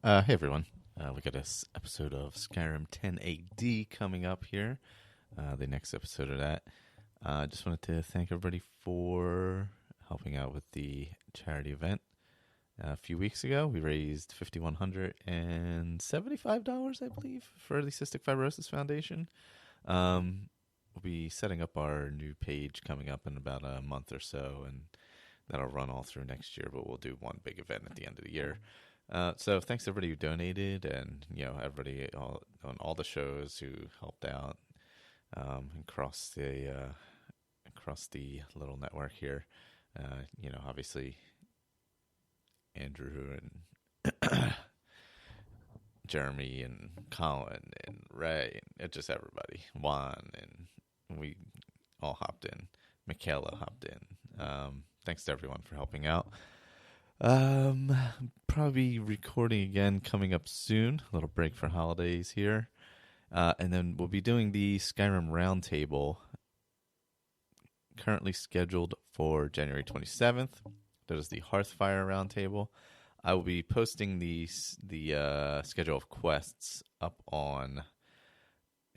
Hey everyone, we got this episode of Skyrim 10 AD coming up here, the next episode of that. I just wanted to thank everybody for helping out with the charity event. A few weeks ago, we raised $5,175, I believe, for the Cystic Fibrosis Foundation. We'll be setting up our new page coming up in about a month or so, and that'll run all through next year, but we'll do one big event at the end of the year. So thanks to everybody who donated, and everybody on all the shows who helped out across the little network here. Obviously Andrew and Jeremy and Colin and Ray and just everybody. Juan, and we all hopped in. Michaela hopped in. Thanks to everyone for helping out. Probably recording again coming up soon. A little break for holidays here. And then we'll be doing the Skyrim Roundtable, currently scheduled for January 27th. That is the Hearthfire Roundtable. I will be posting the schedule of quests up on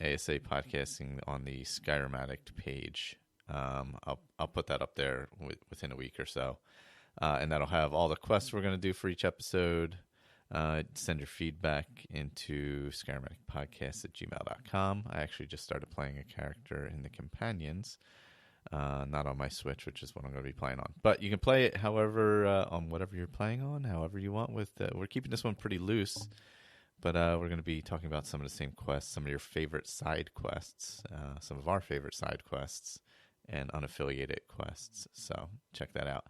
ASAPodcasting on the Skyrim Addict page. I'll put that up there within a week or so. And that'll have all the quests we're going to do for each episode. Send your feedback into skyrimbookclub.ca. I actually just started playing a character in the Companions, not on my Switch, which is what I'm going to be playing on. But you can play it however, on whatever you're playing on, however you want. We're keeping this one pretty loose, but we're going to be talking about some of the same quests, some of your favorite side quests, some of our favorite side quests, and unaffiliated quests. So check that out.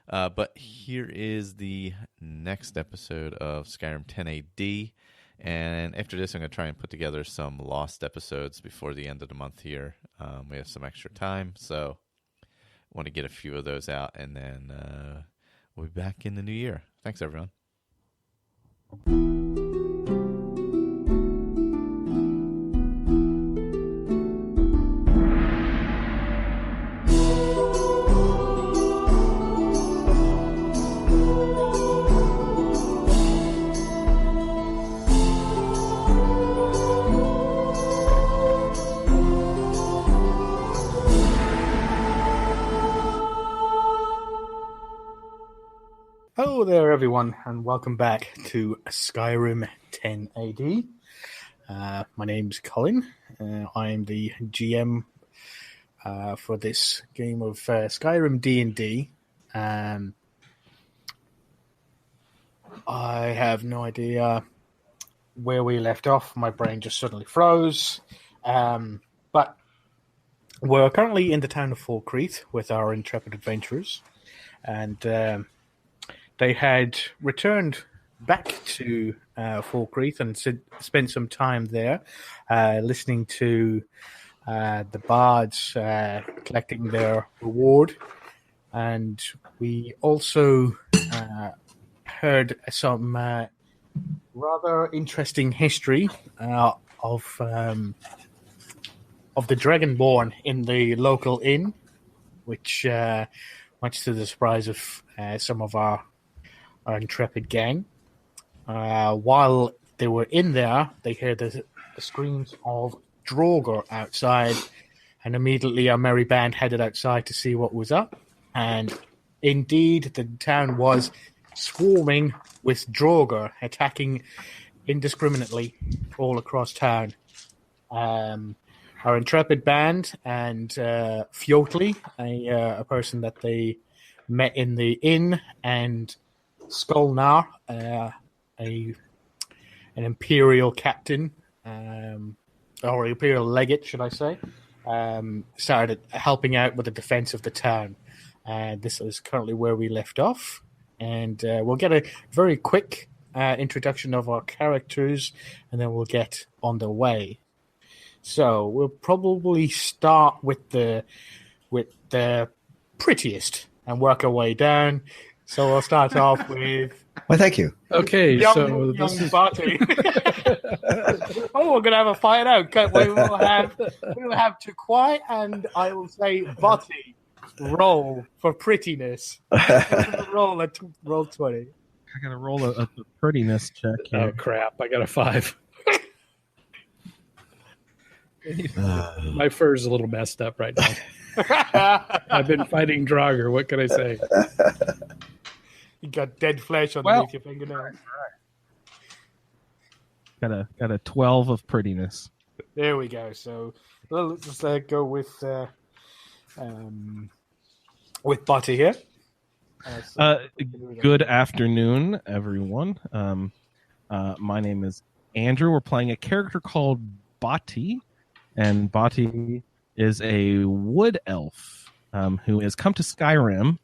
But here is the next episode of Skyrim 10 AD. And after this, I'm going to try and put together some lost episodes before the end of the month here. We have some extra time, so I want to get a few of those out, and then we'll be back in the new year. Thanks, everyone. Hello there, everyone, and welcome back to Skyrim 10 AD. My name's Colin. I'm the GM for this game of Skyrim D&D. I have no idea where we left off. My brain just suddenly froze. But we're currently in the town of Falkreath with our intrepid adventurers, and they had returned back to Falkreath and spent some time there listening to the bards collecting their reward. And we also heard some rather interesting history of the Dragonborn in the local inn, which, much to the surprise of some of our intrepid gang. While they were in there, they heard the screams of Draugr outside, and immediately our merry band headed outside to see what was up. And indeed, the town was swarming with Draugr, attacking indiscriminately all across town. Our intrepid band and Fjotli, a person that they met in the inn, and Skolnar, an Imperial captain, or Imperial legate, should I say, started helping out with the defense of the town. This is currently where we left off, and we'll get a very quick introduction of our characters, and then we'll get on the way. So we'll probably start with the prettiest and work our way down. So we'll start off with... Well, thank you. Okay, young Barty. Oh, we're going to have a fight out. We will have Tukwai, and I will say Barty. Roll for prettiness. Roll 20. I gotta roll a prettiness check Oh here. crap! I got a 5. My fur's a little messed up right now. I've been fighting Draugr. What can I say? You got dead flesh underneath your fingernails. Got a 12 of prettiness. There we go. So let's just go with Butty here. Good afternoon, everyone. My name is Andrew. We're playing a character called Bati, and Bati is a wood elf who has come to Skyrim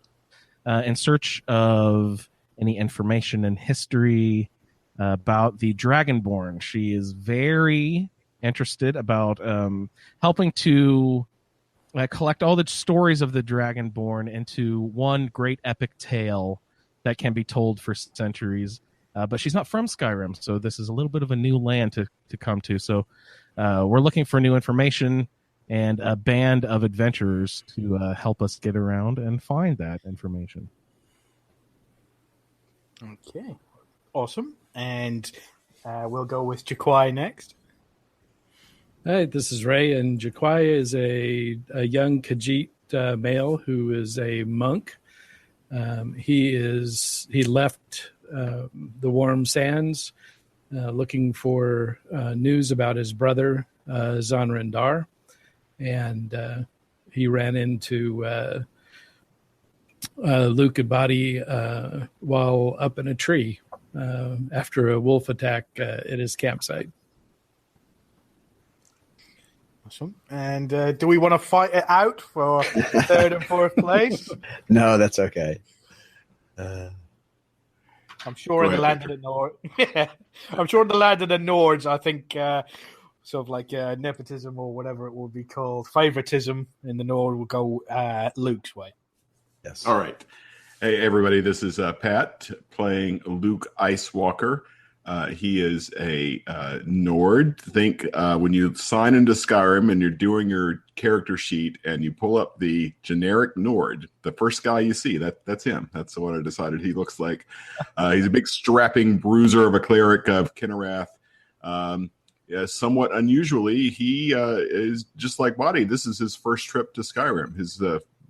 in search of any information and history about the Dragonborn. She is very interested about helping to collect all the stories of the Dragonborn into one great epic tale that can be told for centuries. But she's not from Skyrim, so this is a little bit of a new land to come to. So we're looking for new information and a band of adventurers to help us get around and find that information. Okay, awesome. And we'll go with Jaquai next. Hi, this is Ray, and Jaquai is a young Khajiit male who is a monk. He left the warm sands looking for news about his brother Zanrindar, and he ran into Luke and Badi while up in a tree after a wolf attack at his campsite. Awesome. And do we want to fight it out for third and fourth place? No, that's okay. I'm sure in the land of the Nords. Yeah, I'm sure in the land of the Nords, I think sort of like nepotism or whatever it will be called, favoritism in the Nord will go Luke's way. Yes. All right. Hey, everybody. This is Pat playing Luke Icewalker. He is a Nord. Think when you sign into Skyrim and you're doing your character sheet and you pull up the generic Nord, the first guy you see, that's him. That's what I decided he looks like. He's a big strapping bruiser of a cleric of Kinnerath. Somewhat unusually, he is just like Badi. This is his first trip to Skyrim. His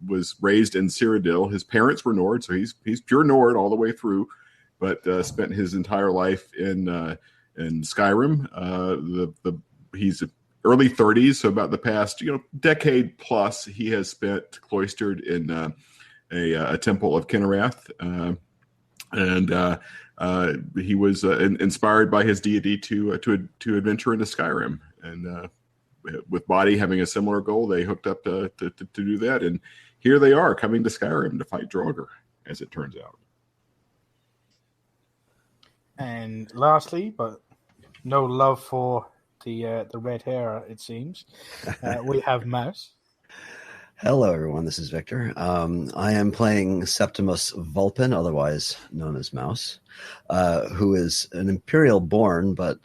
was raised in Cyrodiil. His parents were Nord, so he's pure Nord all the way through. But spent his entire life in Skyrim. He's early 30s, so about the past decade plus, he has spent cloistered in a temple of Kinnerath, and he was inspired by his deity to adventure into Skyrim. And with Badi having a similar goal, they hooked up to do that. And here they are coming to Skyrim to fight Draugr, as it turns out. And lastly, but no love for the red hair, it seems, we have Mouse. Hello, everyone. This is Victor. I am playing Septimus Vulpin, otherwise known as Mouse, who is an Imperial born, but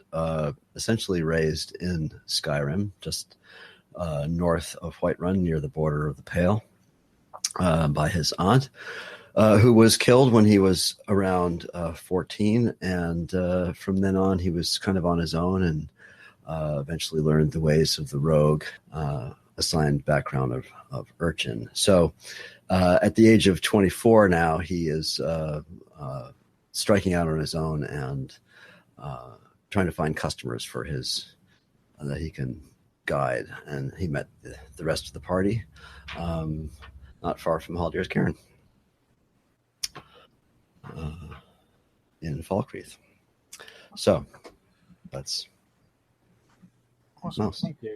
essentially raised in Skyrim, just north of Whiterun, near the border of the Pale, by his aunt. Who was killed when he was around 14, and from then on he was kind of on his own and eventually learned the ways of the rogue, assigned background of urchin. So at the age of 24 now, he is striking out on his own and trying to find customers for his that he can guide. And he met the rest of the party not far from Haldir's Cairn. In Falkreath. So that's awesome. Mouse. Thank you.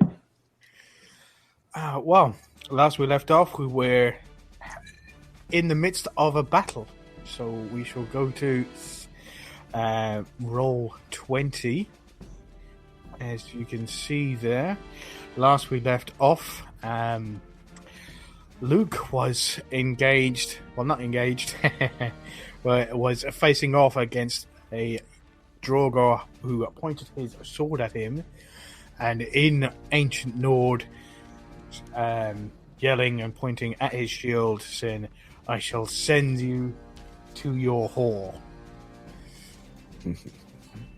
Well, last we left off, we were in the midst of a battle. So we shall go to roll 20. As you can see there, last we left off, Luke was engaged. Well, not engaged. Was facing off against a Draugr who pointed his sword at him, and in ancient Nord, yelling and pointing at his shield, saying, "I shall send you to your whore."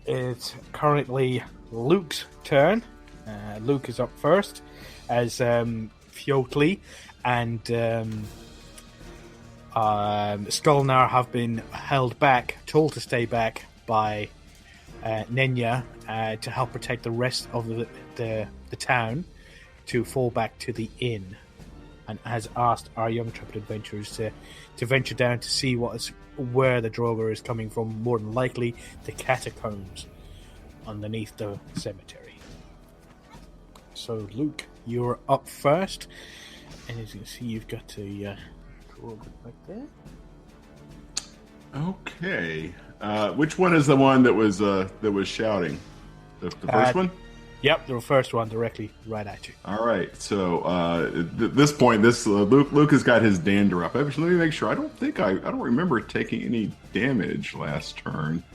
It's currently Luke's turn. Luke is up first, as Fjotli and Skolnar have been held back, told to stay back by Nenya to help protect the rest of the town, to fall back to the inn, and has asked our young intrepid adventurers to venture down to see where the Droger is coming from. More than likely, the catacombs underneath the cemetery. So, Luke, you're up first, and as you can see, you've got a Droger back there. Okay. Which one is the one that was shouting? The first one? Yep, the first one directly right at you. All right. So at this point, Luke has got his dander up. Actually, let me make sure. I don't remember taking any damage last game.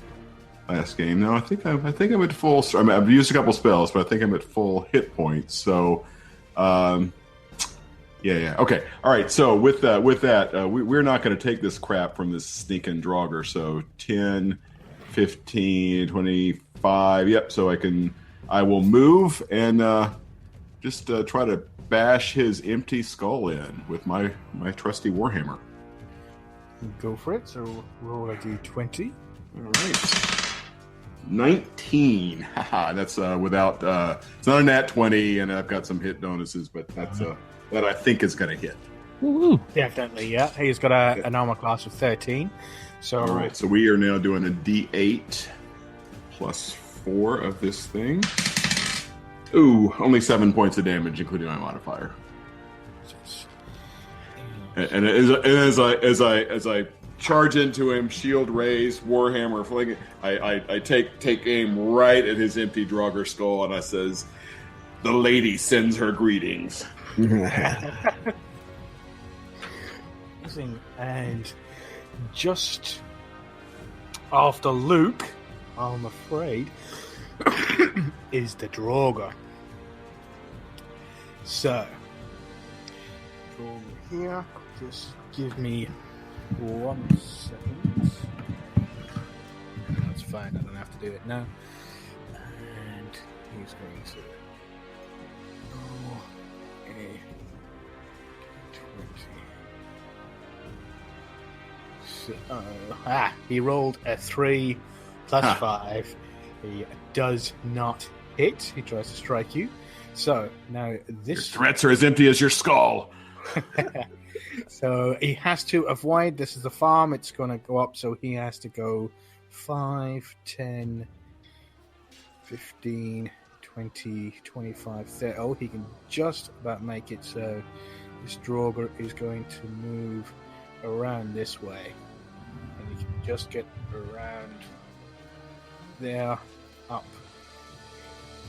No, I think I'm at full. I mean, I've used a couple spells, but I think I'm at full hit points. So, yeah. Okay. All right. So with that, we're not going to take this crap from this sneaking Draugr. So 10, 15, 25. Yep. So I will move and just try to bash his empty skull in with my trusty warhammer. Go for it. So roll a d20. All right. 19. Haha, that's without. It's not a nat 20, and I've got some hit bonuses, but that's that I think is going to hit. Woo-hoo. Definitely, yeah. He's got an armor class of 13. So all right. So we are now doing a d8 plus 4 of this thing. Ooh, only 7 points of damage, including my modifier. And as I charge into him, shield raised, warhammer fling, I take aim right at his empty Draugr skull, and I says, "The lady sends her greetings." And just after Luke, I'm afraid, is the Draugr. So, Draugr here. Just give me 1 second. That's fine. I don't have to do it now. And he's going to go a 20. So, he rolled a 3 plus 5. He does not hit. He tries to strike you. So now this your threats are as empty as your skull. So he has to avoid. This is the farm. It's going to go up. So he has to go 5, 10, 15, 20, 25, 30. Oh, he can just about make it. So this Draugr is going to move around this way. And he can just get around there, up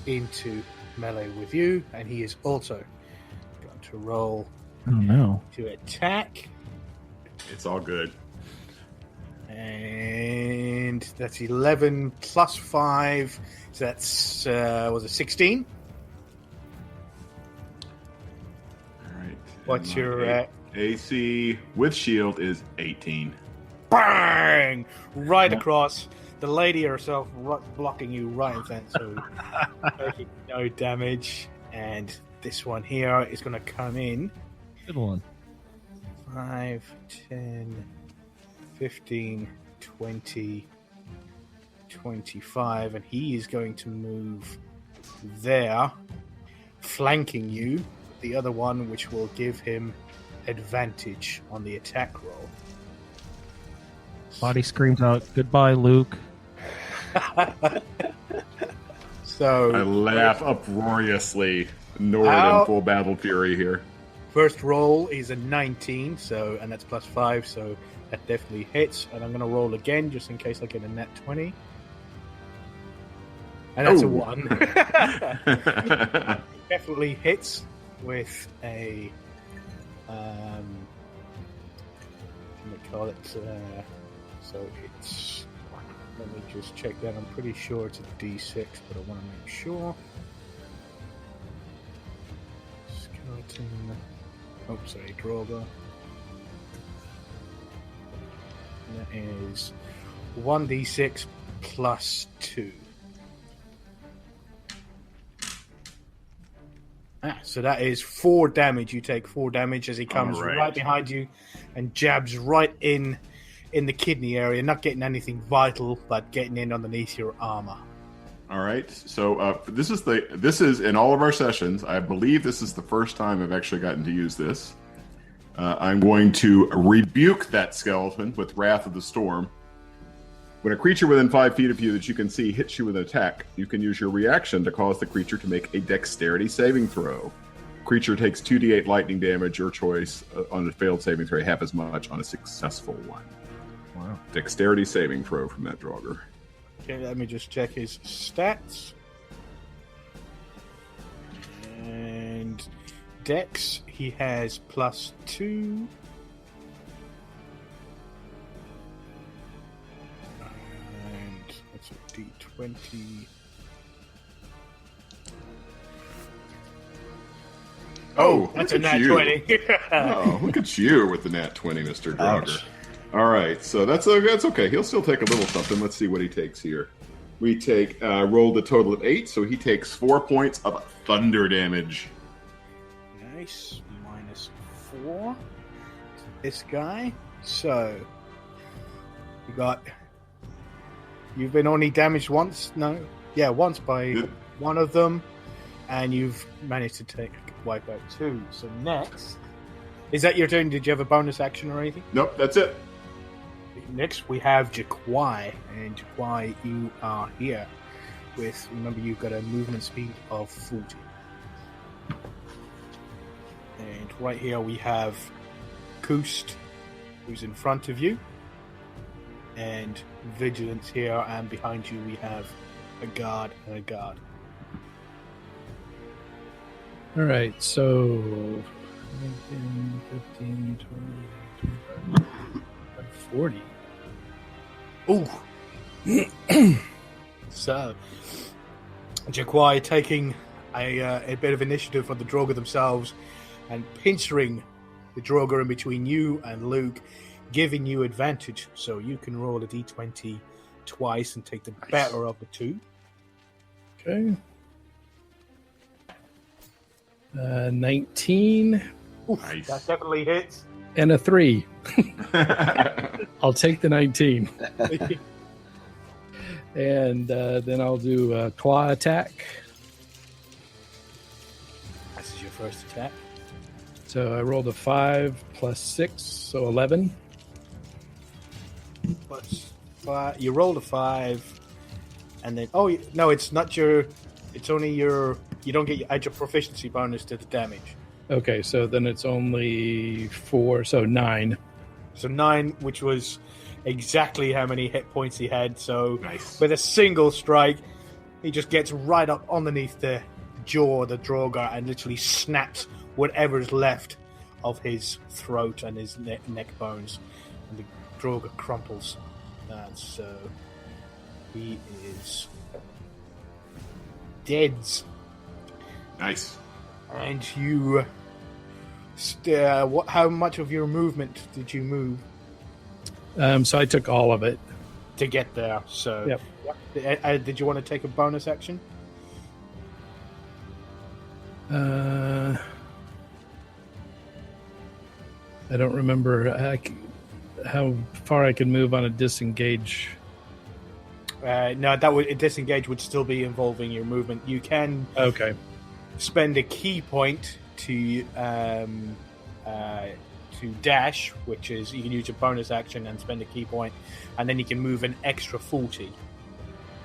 into melee with you. And he is also going to roll to attack. It's all good. And that's 11 plus 5. So that's, was it 16? All right. What's your AC with shield is 18. Bang! Right across. The lady herself blocking you right in front. So no damage. And this one here is going to come in. Good one. 5, 10, 15, 20, 25, and he is going to move there, flanking you. The other one, which will give him advantage on the attack roll. Body screams out, "Goodbye, Luke." So I laugh uproariously. Nord in full battle fury here. First roll is a 19, and that's plus 5, so that definitely hits. And I'm going to roll again just in case I get a nat 20. And that's a 1. Definitely hits with a what do we call it? So it's, let me just check that. I'm pretty sure it's a D6, but I want to make sure. Skeleton. Oh, sorry, Draugr. That is 1d6 +2. So that is 4 damage. You take 4 damage as he comes right behind you and jabs right in the kidney area, not getting anything vital, but getting in underneath your armor. All right. So this is in all of our sessions. I believe this is the first time I've actually gotten to use this. I'm going to rebuke that skeleton with Wrath of the Storm. When a creature within 5 feet of you that you can see hits you with an attack, you can use your reaction to cause the creature to make a dexterity saving throw. Creature takes 2d8 lightning damage, your choice, on a failed saving throw, half as much on a successful one. Wow. Dexterity saving throw from that Draugr. Okay, let me just check his stats. And Dex, he has +2. And that's a D20. Oh, that's look a at nat you. 20. Oh, look at you with the nat 20, Mr. Draugr. Ouch. All right, so that's okay. He'll still take a little something. Let's see what he takes here. We rolled a total of 8, so he takes 4 points of thunder damage. Nice. -4. This guy. So, you've been only damaged once? No? Yeah, once by one of them, and you've managed to wipe out 2. So next, is that your turn? Did you have a bonus action or anything? Nope, that's it. Next, we have Jaquai, and Jaquai, you are here with, remember, you've got a movement speed of 40. And right here we have Koost, who's in front of you, and Vigilance here, and behind you we have a guard and a guard. All right, so 19, 15, 20, 40. Ooh. So, Jaquai taking a bit of initiative for the Draugr themselves and pinching the Draugr in between you and Luke, giving you advantage. So you can roll a d20 twice and take the better of the two. Okay. 19. Oof, Nice. that definitely hits. And a 3. I'll take the 19. And then I'll do a claw attack. This is your first attack. So I rolled a 5 plus 6, so 11. Plus 5. You rolled a 5, and then no, it's not your. It's only your. You don't add your proficiency bonus to the damage. Okay, so then it's only 4, so 9. So 9, which was exactly how many hit points he had. So Nice. with a single strike, he just gets right up underneath the jaw of the Draugr and literally snaps whatever's left of his throat and his neck bones. And the Draugr crumples. And so he is dead. Nice. And you... how much of your movement did you move So I took all of it. to get there? So, Yep. Did you want to take a bonus action? I don't remember how far I can move on a disengage. No, disengage would still be involving your movement. You can Okay. spend a key point to dash, which is you can use your bonus action and spend a key point, and then you can move an extra 40.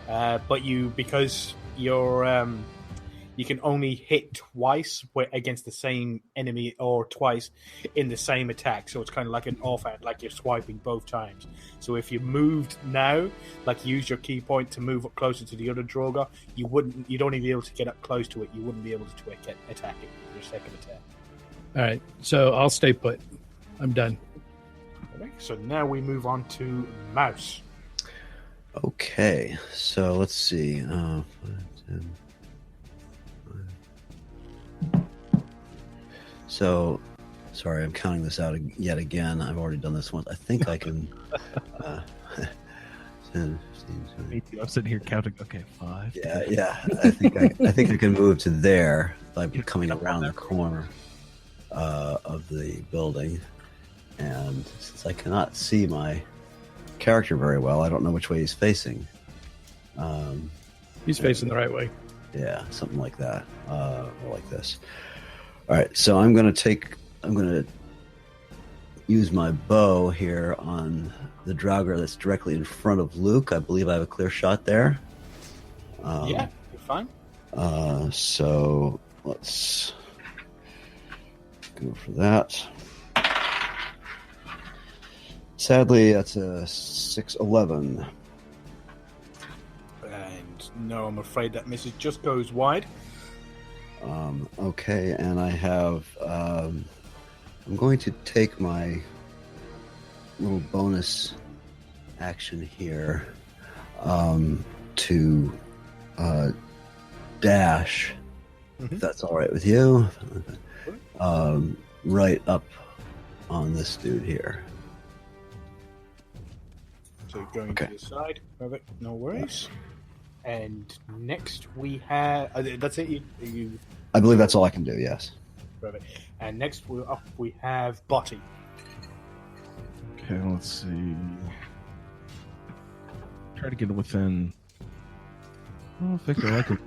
But because you can only hit twice against the same enemy or twice in the same attack. So it's kind of like an offhand, like you're swiping both times. So if you moved now, like use your key point to move up closer to the other Draugr, you'd only be able to get up close to it. You wouldn't be able to attack it with your second attack. All right. So I'll stay put. I'm done. Okay, so now we move on to Mouse. Okay, so let's see. 5, 10. So, sorry, I'm counting this out yet again. I've already done this once. I think I can. 10, 20. I'm sitting here counting. Okay, 5. Yeah. I think I can move to there by coming around the corner of the building. And since I cannot see my character very well, I don't know which way he's facing. He's facing the right way. Yeah, something like that, or like this. All right, so I'm going to use my bow here on the Draugr that's directly in front of Luke. I believe I have a clear shot there. Yeah, you're fine. So let's go for that. Sadly, that's a 6-11. And no, I'm afraid that misses. Just goes wide. Okay, and I have. I'm going to take my little bonus action here to dash, if that's all right with you. Right up on this dude here. So going to the side. Perfect. No worries. And next we have. That's it. You. I believe that's all I can do. Yes. Perfect. And next we have Botty. Okay, let's see. Try to get within. Oh, Victor, I like it.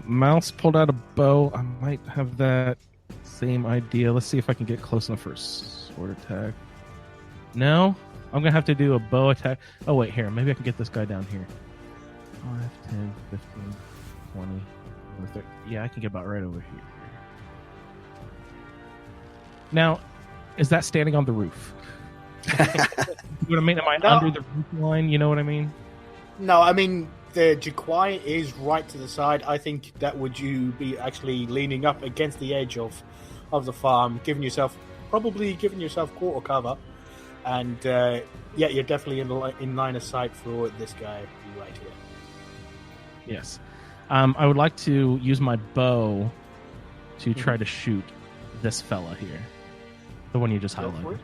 Mouse pulled out a bow. I might have that same idea. Let's see if I can get close enough for a sword attack. No, I'm gonna have to do a bow attack. Oh wait, here. Maybe I can get this guy down here. 5, 10, 15, 20. Yeah, I can get about right over here. Now, is that standing on the roof? You know what I mean? Am I under the roof line? You know what I mean? No, I mean the Jaquai is right to the side. I think that would you be actually leaning up against the edge of the farm, giving yourself quarter cover, and you're definitely in line of sight for this guy right here. Yes. I would like to use my bow to try to shoot this fella here. The one you just highlighted.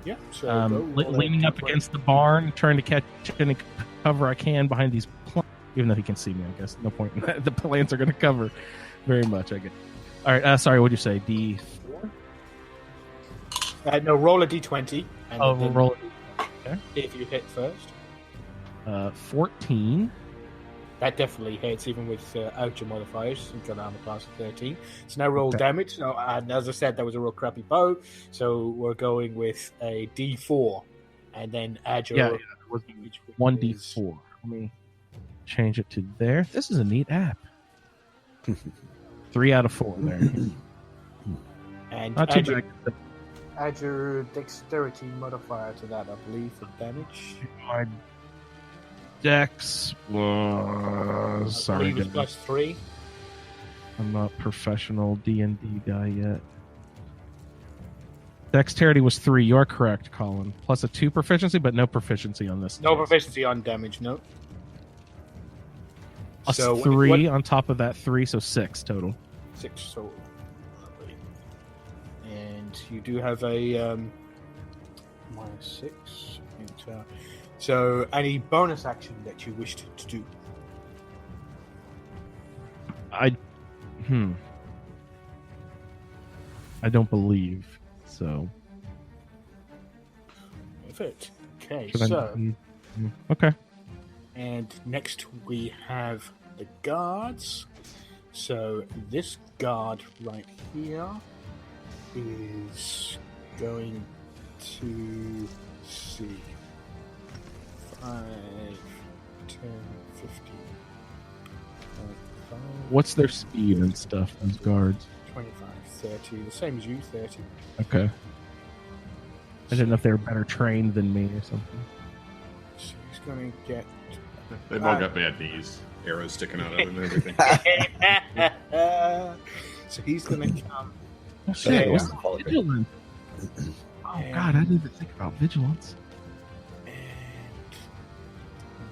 Yeah. So leaning up against the barn, trying to catch any cover I can behind these plants. Even though he can see me, I guess. No point in that. The plants are going to cover very much, I guess. All right. Sorry, what did you say? D4? No, roll a D20. And roll a D20. Okay. If you hit first. 14. That definitely hits, even without your modifiers. You've got armor class of 13. So now roll damage. So, and as I said, that was a real crappy bow. So we're going with a D4. And then add your... it was 1D4. Let me change it to there. This is a neat app. 3 out of 4 there. And not too bad. Add your dexterity modifier to that, I believe, for damage. My Dex was... Sorry, was +3. I'm not professional D&D guy yet. Dexterity was 3. You are correct, Colin. Plus a 2 proficiency, but no proficiency on this. No proficiency on damage, no. Plus so 3 on top of that 3, so 6 total. 6 total. Lovely. And you do have a -6 into... So, any bonus action that you wished to do? I don't believe so. Perfect. Okay, okay. And next we have the guards. So this guard right here is going to see 5, 10, 15. 5, What's their speed and stuff, those guards? 25, 30. The same as you, 30. Okay. I didn't know if they were better trained than me or something. So he's going to get... They've all got bad knees. Arrows sticking out of them and everything. So he's going to come... Oh, shit. What's vigilance? Oh, God, I didn't even think about vigilance.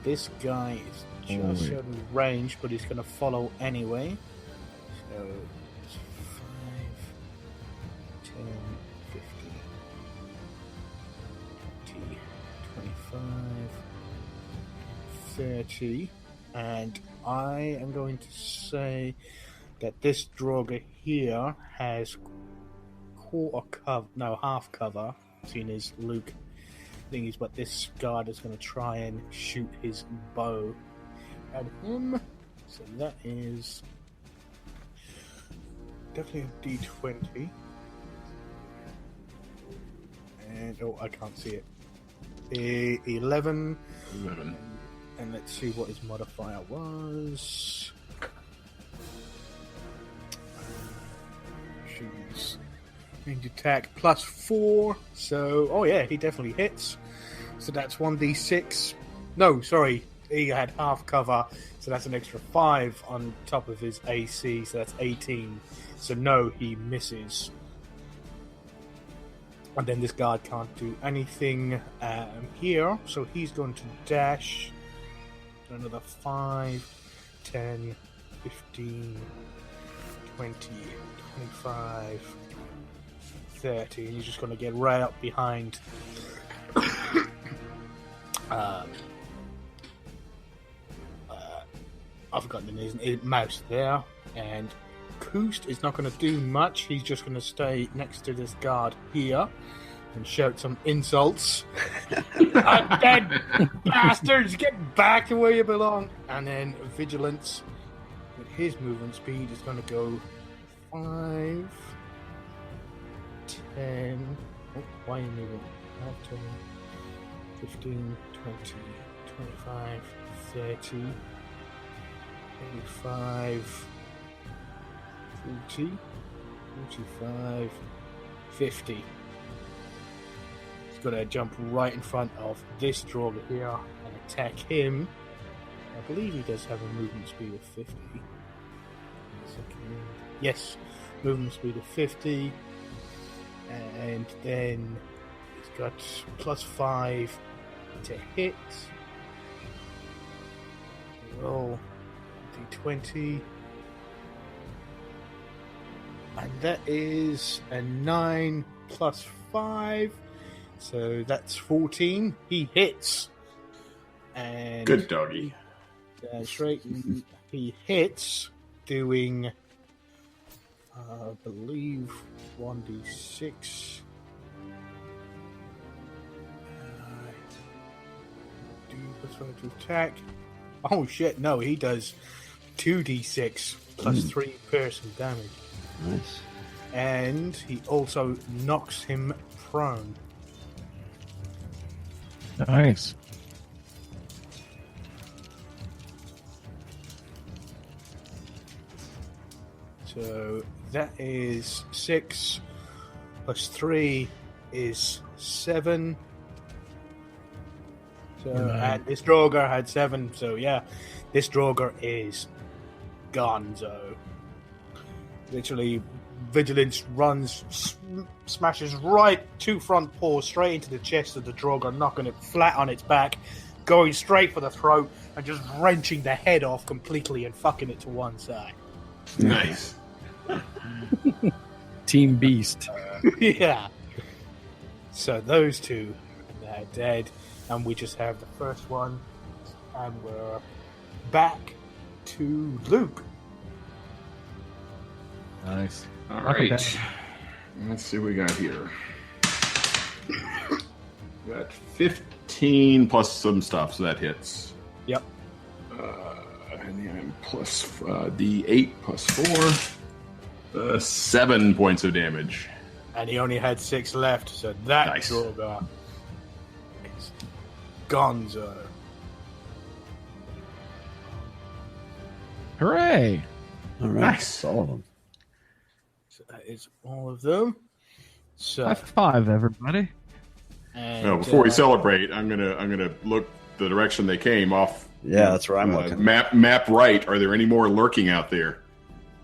This guy is just out of range, but he's going to follow anyway. So it's 5, 10, 15, 20, 25, 30, and I am going to say that this Draugr here has half cover, seeing as Luke thingies, but this guard is going to try and shoot his bow at him. So that is definitely a D20. And I can't see it. 11. And let's see what his modifier was. She's range attack +4. So, he definitely hits. So that's 1d6. No, sorry, he had half cover, so that's an extra 5 on top of his AC, so that's 18. So no, he misses. And then this guard can't do anything here, so he's going to dash another 5, 10, 15, 20, 25, 30, and he's just going to get right up behind I've forgotten his mouse there, and Koost is not going to do much. He's just going to stay next to this guard here and shout some insults. Dead bastards, get back to where you belong. And then Vigilance, with his movement speed, is going to go 5, 10. Oh, why are you moving? 10, 15, 20, 25, 30, 35, 40, 45, 50. He's got to jump right in front of this Draugr here and attack him. I believe he does have a movement speed of 50. Yes, movement speed of 50. And then he's got +5 to hit. Roll D20. And that is a 9 +5. So that's 14. He hits. And good doggy. That's right. He hits, doing, I believe, 1d6. +5 to attack. Oh shit! No, he does 2d6 +3 piercing damage. Nice. And he also knocks him prone. Nice. So that is 6 +3 is 7. So and this Draugr had 7. So yeah, this Draugr is gonzo. Literally, Vigilance runs, smashes right 2 front paws straight into the chest of the Draugr, knocking it flat on its back, going straight for the throat, and just wrenching the head off completely and fucking it to one side. Nice. Team Beast. Yeah. So those two are dead, and we just have the first one, and we're back to Luke. Nice. All Okay. right. Let's see what we got here. We got 15 plus some stuff, so that hits. Yep. And then plus the 8 plus 4. 7 points of damage. And he only had 6 left, so that Nice. Draugr is gonzo. Hooray! All right. Nice. That's all of them. So that is all of them. So High five, everybody. and, No, before we celebrate, I'm gonna look the direction they came off. Yeah, that's where I'm looking. Map right. Are there any more lurking out there?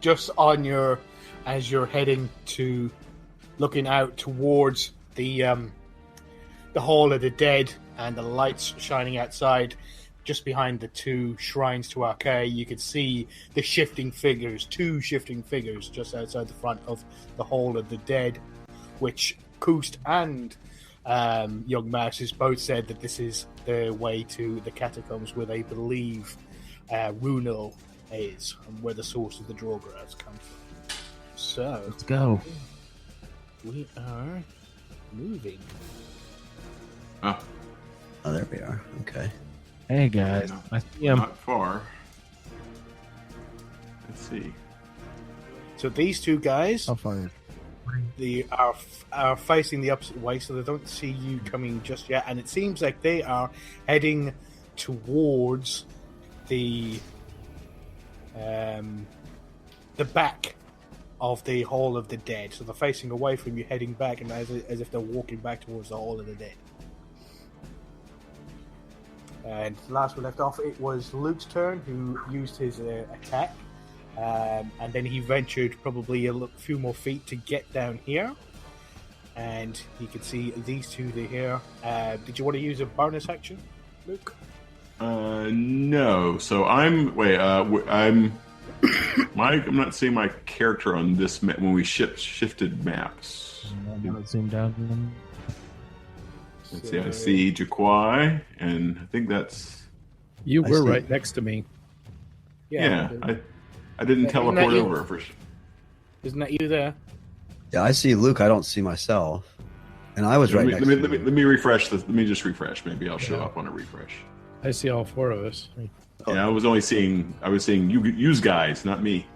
just on your, as you're heading to, looking out towards the Hall of the Dead and the lights shining outside, just behind the 2 shrines to Arcade, you could see the shifting figures, 2 shifting figures just outside the front of the Hall of the Dead, which Koost and young mouses both said that this is the way to the catacombs where they believe Runel is and where the source of the Draugr has come from. So Let's go. we are moving. Oh, there we are. Okay. Hey guys, I see him. not far. Let's see. So these two guys, How far? they are facing the opposite way, so they don't see you coming just yet. And it seems like they are heading towards the back of the Hall of the Dead. So they're facing away from you, heading back, and as if they're walking back towards the Hall of the Dead. And last we left off, it was Luke's turn, who used his attack. And then he ventured probably a few more feet to get down here. And you can see these two here. Did you want to use a bonus action, Luke? No. So I'm not seeing my character on this map when we shifted maps. Now it zoomed out. Let's see. I see Jaquai, and I think that's You I were see. right next to me. yeah. I didn't Isn't teleport that you? over for sure. Isn't that you there? Yeah, I see Luke. I don't see myself. And I was right next to you. Let me refresh this. Let me just refresh. Maybe I'll show up on a refresh. I see all four of us. Yeah, I was seeing you guys, not me.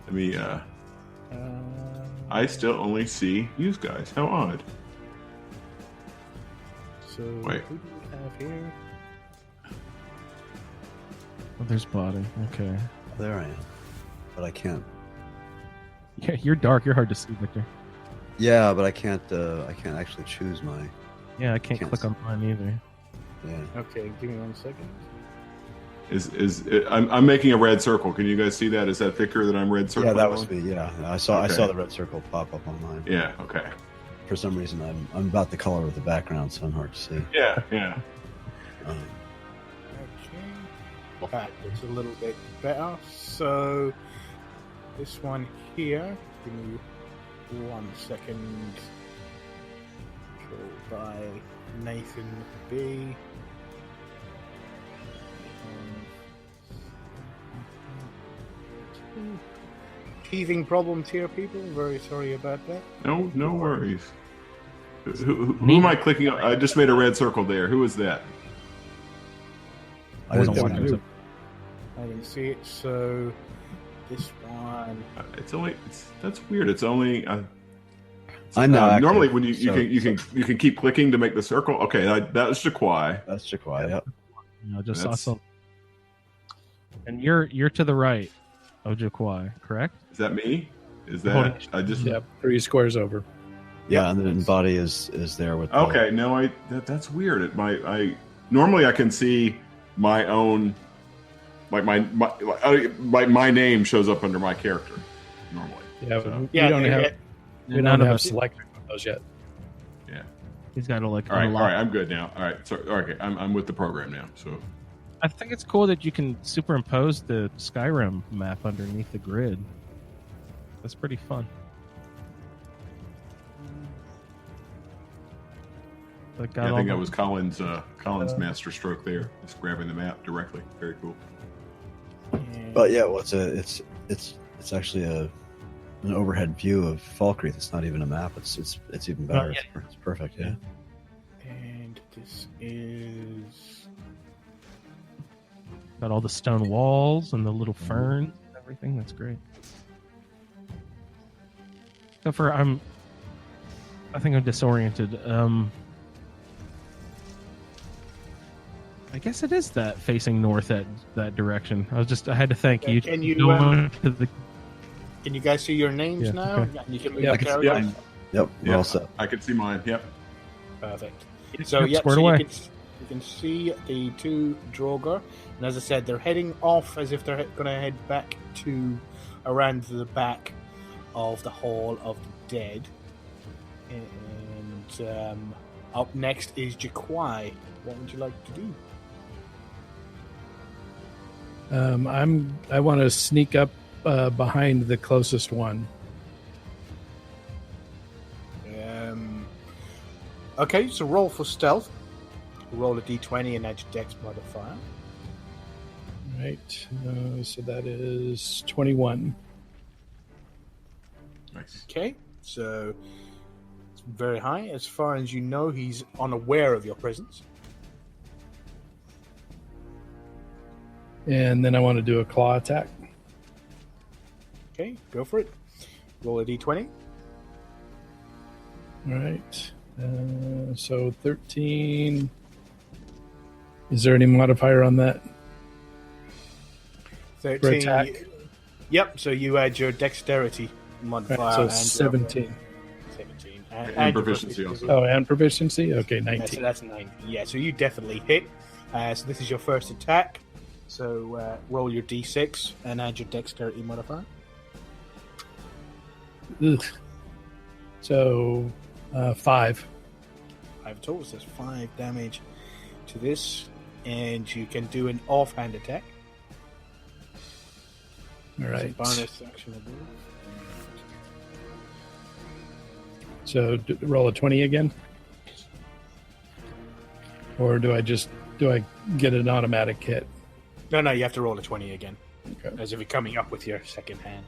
Let me. I still only see you guys. How odd. So Wait. who do we have here? Oh, there's body. Okay. There I am. But I can't. Yeah, you're dark. You're hard to see, Victor. Yeah, but I can't actually choose my. Yeah, I can't Can't click on mine either. Yeah. Okay, give me 1 second. I'm making a red circle. Can you guys see that? Is that Victor that I'm red circle? Yeah, that was me. Yeah, I saw Okay. the red circle pop up on mine. Yeah. Okay. For some reason, I'm about the color of the background, so I'm hard to see. Yeah. Yeah. Um, Okay. That looks a little bit better. So this one here, give me 1 second. Controlled by Nathan B. Teething problems here, people. Very sorry about that. No worries. Who am I clicking on? I just made a red circle there. Who is that? I didn't Don't see know. it. I didn't see it. So this one. That's weird. It's only. I'm not active, normally when you can keep clicking to make the circle. Okay, that was Jaquai. That's Jaquai. Yep. You know, just saw That's- some. And you're to the right of Jaquai, correct? Is that me? Is Holding- that I just? Yep, 3 squares over. Yeah, and then body is there with. the- Okay, no, that's weird. Normally I can see my own, like my name shows up under my character. Normally, Yeah, So- Yeah, we don't yeah, have yeah. we don't None of have us. selected those yet. yeah. He's got to like. All right, unlock- I'm good now. All right, so okay, I'm with the program now. So I think it's cool that you can superimpose the Skyrim map underneath the grid. That's pretty fun. Like, got yeah, I all think the- that was Colin's master stroke there, just grabbing the map directly. Very cool. But yeah, well, it's actually an overhead view of Falkreath. It's not even a map. It's even better. yeah. It's perfect. Yeah. And this is. got all the stone walls and the little ferns and everything. That's great. Except for I think I'm disoriented. I guess it is that facing north at that direction. I had to thank you. Can you, Going to the- Can you guys see your names Yeah, now? okay. Yeah, you can move Yeah, the I can see- characters. yeah. Yep. We're all set. I can see mine. Yep. Perfect. So Yep, yeah, squared so away. you can see the two Draugr, and as I said, they're heading off as if they're going to head back to around the back of the Hall of the Dead. And up next is Jaquai. What would you like to do? I want to sneak up behind the closest one. Okay, so roll for stealth. Roll a d20 and add your dex modifier. Right. So that is 21. Nice. Okay, so it's very high. As far as you know, he's unaware of your presence. And then I want to do a claw attack. Okay, go for it. Roll a d20. All right. So 13. Is there any modifier on that? 13. For attack? Yep, so you add your dexterity modifier. Right, so and 17. 17. And proficiency also. Oh, and proficiency? Okay, Yeah, 19. so that's 9. Yeah, so you definitely hit. So this is your first attack. So roll your d6 and add your dexterity modifier. Ugh. So 5. 5 total, so that's 5 damage to this. And you can do an offhand attack. All It's a right. bonus actionable. So roll a 20 again? Or do I get an automatic hit? No, you have to roll a 20 again. Okay. As if you're coming up with your second hand.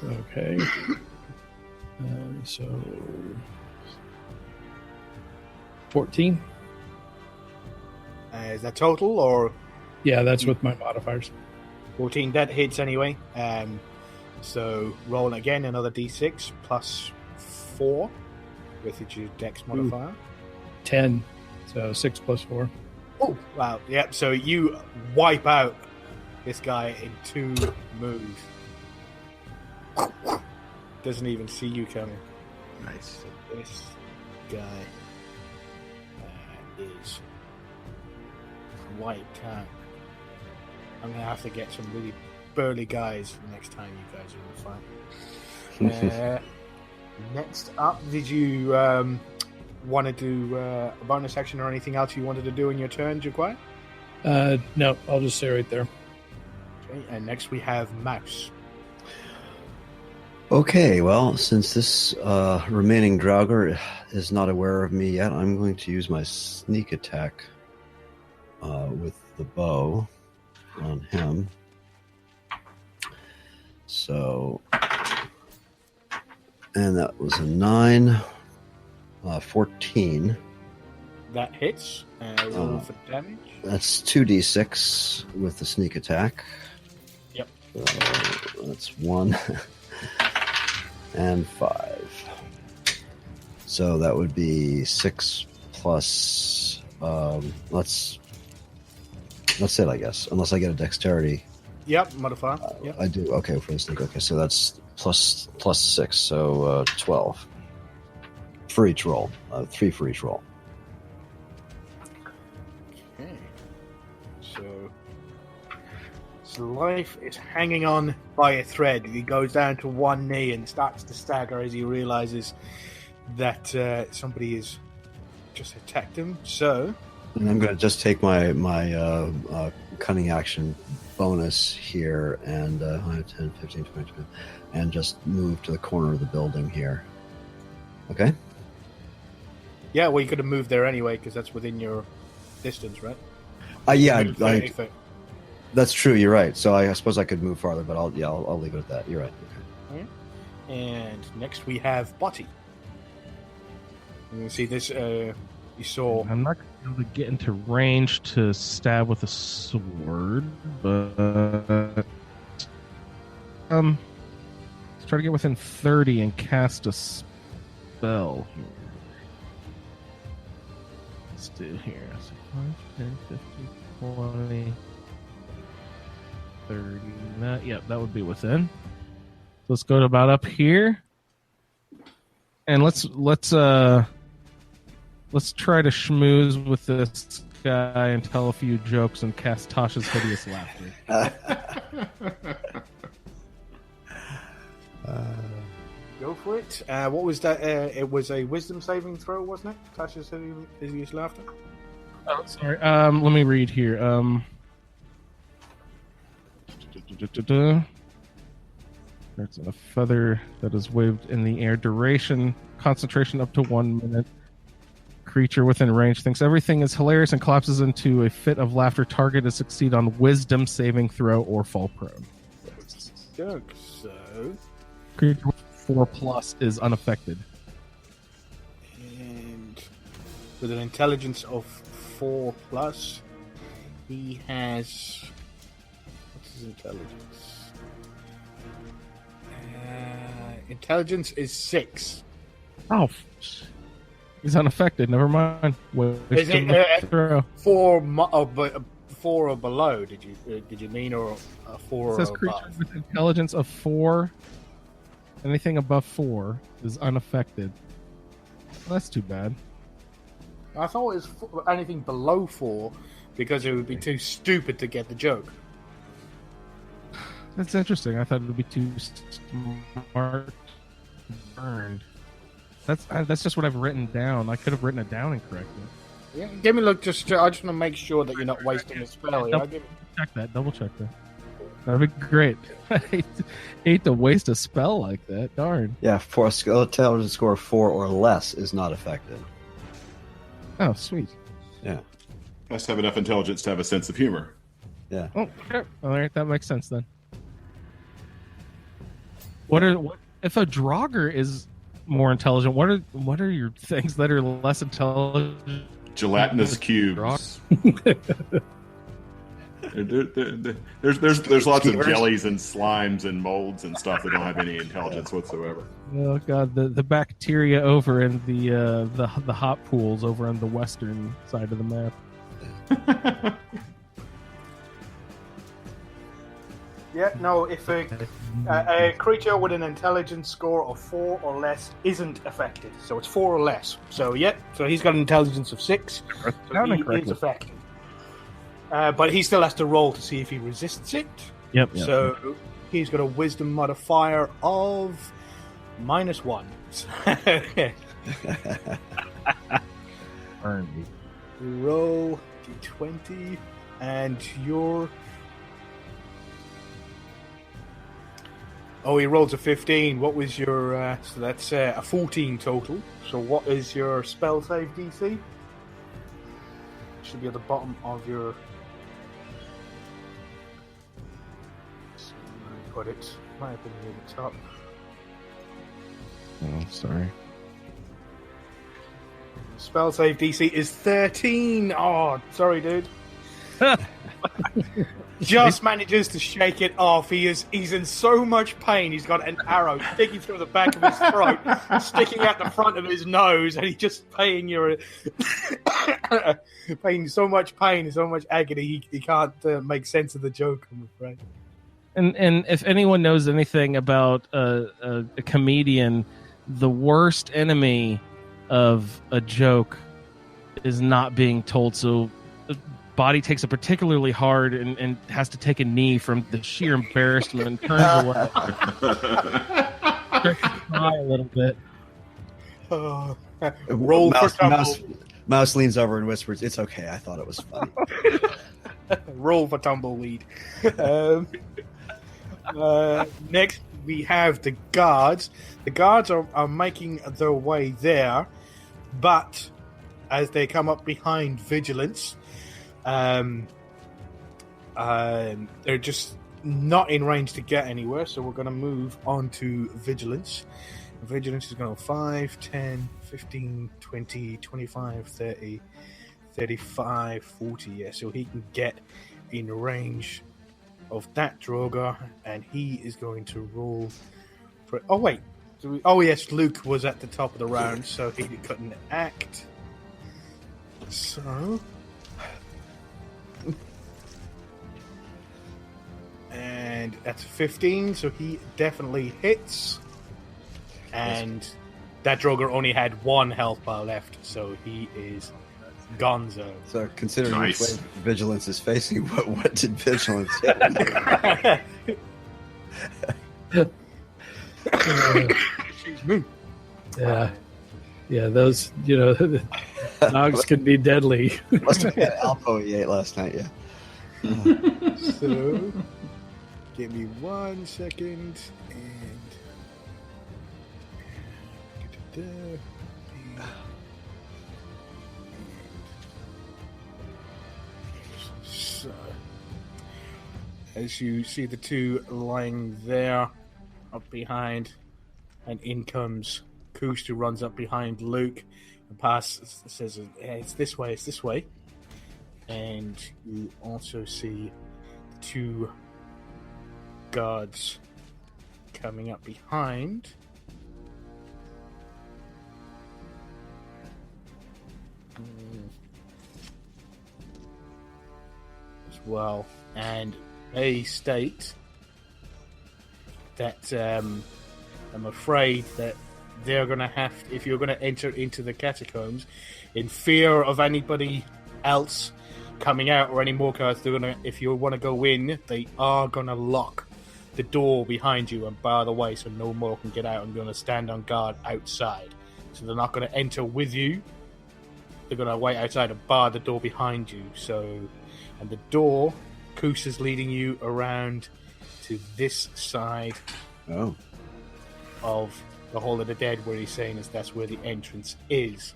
Okay. So 14? Is that total or Yeah, that's with my modifiers. 14? That hits anyway. So roll again another d6 plus 4 with your dex modifier. 10. So 6 plus 4. Oh, wow. Yep, so you wipe out this guy in 2 moves. Doesn't even see you coming. Nice. So this guy is wiped out. I'm going to have to get some really burly guys next time you guys are in the fight. Next up, did you want to do a bonus action or anything else you wanted to do in your turn, Jaquai? No, I'll just stay right there. Okay, and next we have Mouse. Okay, well, since this remaining Draugr is not aware of me yet, I'm going to use my sneak attack with the bow on him. So, and that was a 9, 14. That hits. Roll for damage. That's 2d6 with the sneak attack. Yep. So that's 1 and 5. So that would be 6 plus. Let's say it, I guess, unless I get a dexterity. Yep, modifier. Yep. I do. Okay, for the sneak. Okay, so that's plus 6, so 12 for each roll. 3 for each roll. Okay. So life is hanging on by a thread. He goes down to one knee and starts to stagger as he realizes that somebody has just attacked him. So, And I'm going to just take my cunning action bonus here and 10, 15, 20, and just move to the corner of the building here. Okay? yeah, well, you could have moved there anyway because that's within your distance, right? Yeah, Move 30 foot. that's true. You're right. So I suppose I could move farther, but I'll leave it at that. You're right. Okay. And next we have Botty. You can see this. You saw. I'm not going to be able to get into range to stab with a sword, but let's try to get within 30 and cast a spell here. Let's do here. So 5, 10, 15, 20, 30. Yep, that would be within. Let's go to about up here, and let's try to schmooze with this guy and tell a few jokes and cast Tasha's hideous laughter. Go for it. What was that? It was a wisdom saving throw, wasn't it? Tasha's hideous laughter. Oh, sorry. Let me read here. There's a feather that is waved in the air. Duration, concentration up to 1 minute. creature within range thinks everything is hilarious and collapses into a fit of laughter. Target to succeed on wisdom saving throw or fall prone. Joke. So, Creature with 4+ is unaffected. and with an intelligence of 4+, he has. What's his intelligence? Intelligence is 6. Oh, he's unaffected. Never mind. Is it throw? 4 or below? Did you mean, or 4 It says or creature above? with intelligence of 4. Anything above 4 is unaffected. Well, that's too bad. I thought it was anything below 4 because it would be too stupid to get the joke. That's interesting. I thought it would be too smart. Burned. That's just what I've written down. I could have written it down incorrectly. Yeah, give me a look. I just want to make sure that you're not wasting a spell. Yeah? Double check that. That'd be great. I hate to waste a spell like that. Darn. Yeah, for a intelligence score of 4 or less is not affected. Oh, sweet. Yeah. Has to have enough intelligence to have a sense of humor. Yeah. Oh, okay. All right, that makes sense then. What if a Draugr is more intelligent? What are your things that are less intelligent? Gelatinous cubes. There's lots of jellies and slimes and molds and stuff that don't have any intelligence whatsoever. Oh god, the bacteria over in the hot pools over on the western side of the map. Yeah, no, if a creature with an intelligence score of 4 or less isn't affected, so it's 4 or less. So, yeah, so he's got an intelligence of 6, so he is affected. But he still has to roll to see if he resists it. Yep. So he's got a wisdom modifier of -1. Roll d20, and your... Oh, he rolls a 15. What was your... so that's a 14 total. So what is your spell save DC? Should be at the bottom of your... Put it. Might have been near the top. Oh, sorry. Spell save DC is 13. Oh, sorry, dude. Just manages to shake it off. He's in so much pain. He's got an arrow sticking through the back of his throat, sticking out the front of his nose, and he's just paying so much pain, so much agony. He can't make sense of the joke, I'm afraid. And if anyone knows anything about a comedian, the worst enemy of a joke is not being told. So the body takes it particularly hard and has to take a knee from the sheer embarrassment and turns away. Starts to cry a little bit. Roll for tumble. Mouse leans over and whispers, "It's okay. I thought it was funny." Roll for tumbleweed. Next, we have the guards. The guards are making their way there, but as they come up behind Vigilance, they're just not in range to get anywhere, so we're going to move on to Vigilance. Vigilance is going to 5, 10, 15, 20, 25, 30, 35, 40. Yeah, so he can get in range of that Draugr, and he is going to roll for... Oh, wait. Oh, yes, Luke was at the top of the round, so he couldn't act. So... And that's 15, so he definitely hits. And that Draugr only had 1 health bar left, so he is gonzo. So, considering Nice. which way Vigilance is facing, what did Vigilance hit? Excuse me. Yeah, those, dogs can be deadly. Must have been Alpo he ate last night, yeah. So, give me 1 second, and as you see the two lying there, up behind, and in comes Koost, who runs up behind Luke and says, it's this way. And you also see the two guards coming up behind. As well. And they state that I'm afraid that they're going to have, if you're going to enter into the catacombs, in fear of anybody else coming out or any more guards, they're going to, if you want to go in, they are going to lock the door behind you and bar the way so no more can get out, and going to stand on guard outside. So they're not going to enter with you. They're going to wait outside and bar the door behind you. So, and the door, Koos is leading you around to this side of the Hall of the Dead, where he's saying is that's where the entrance is.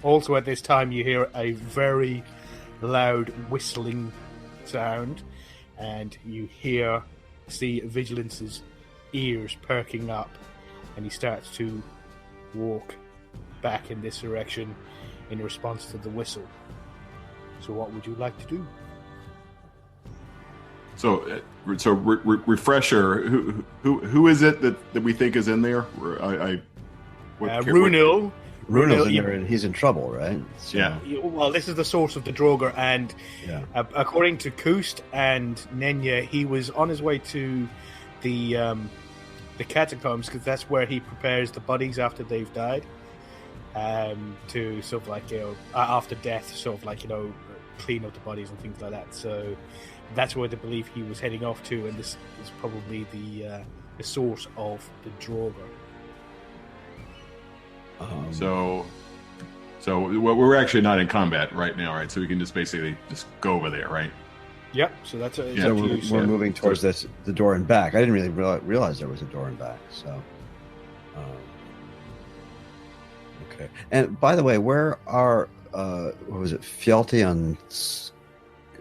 Also at this time you hear a very loud whistling sound, and you see Vigilance's ears perking up, and he starts to walk back in this direction in response to the whistle. So what would you like to do? So refresher. Who is it that we think is in there? Runil. Runil's in there, and he's in trouble, right? So, yeah. Well, this is the source of the Draugr, and according to Koost and Nenya, he was on his way to the catacombs, because that's where he prepares the bodies after they've died, to sort of like, after death, sort of like, clean up the bodies and things like that. So that's where they believe he was heading off to, and this is probably the source of the Draugr. So we're actually not in combat right now, right? So we can just basically just go over there, right? Yep. So that's so we're moving towards the door and back. I didn't really realize there was a door and back. So, okay. And by the way, where are what was it? Fjalti and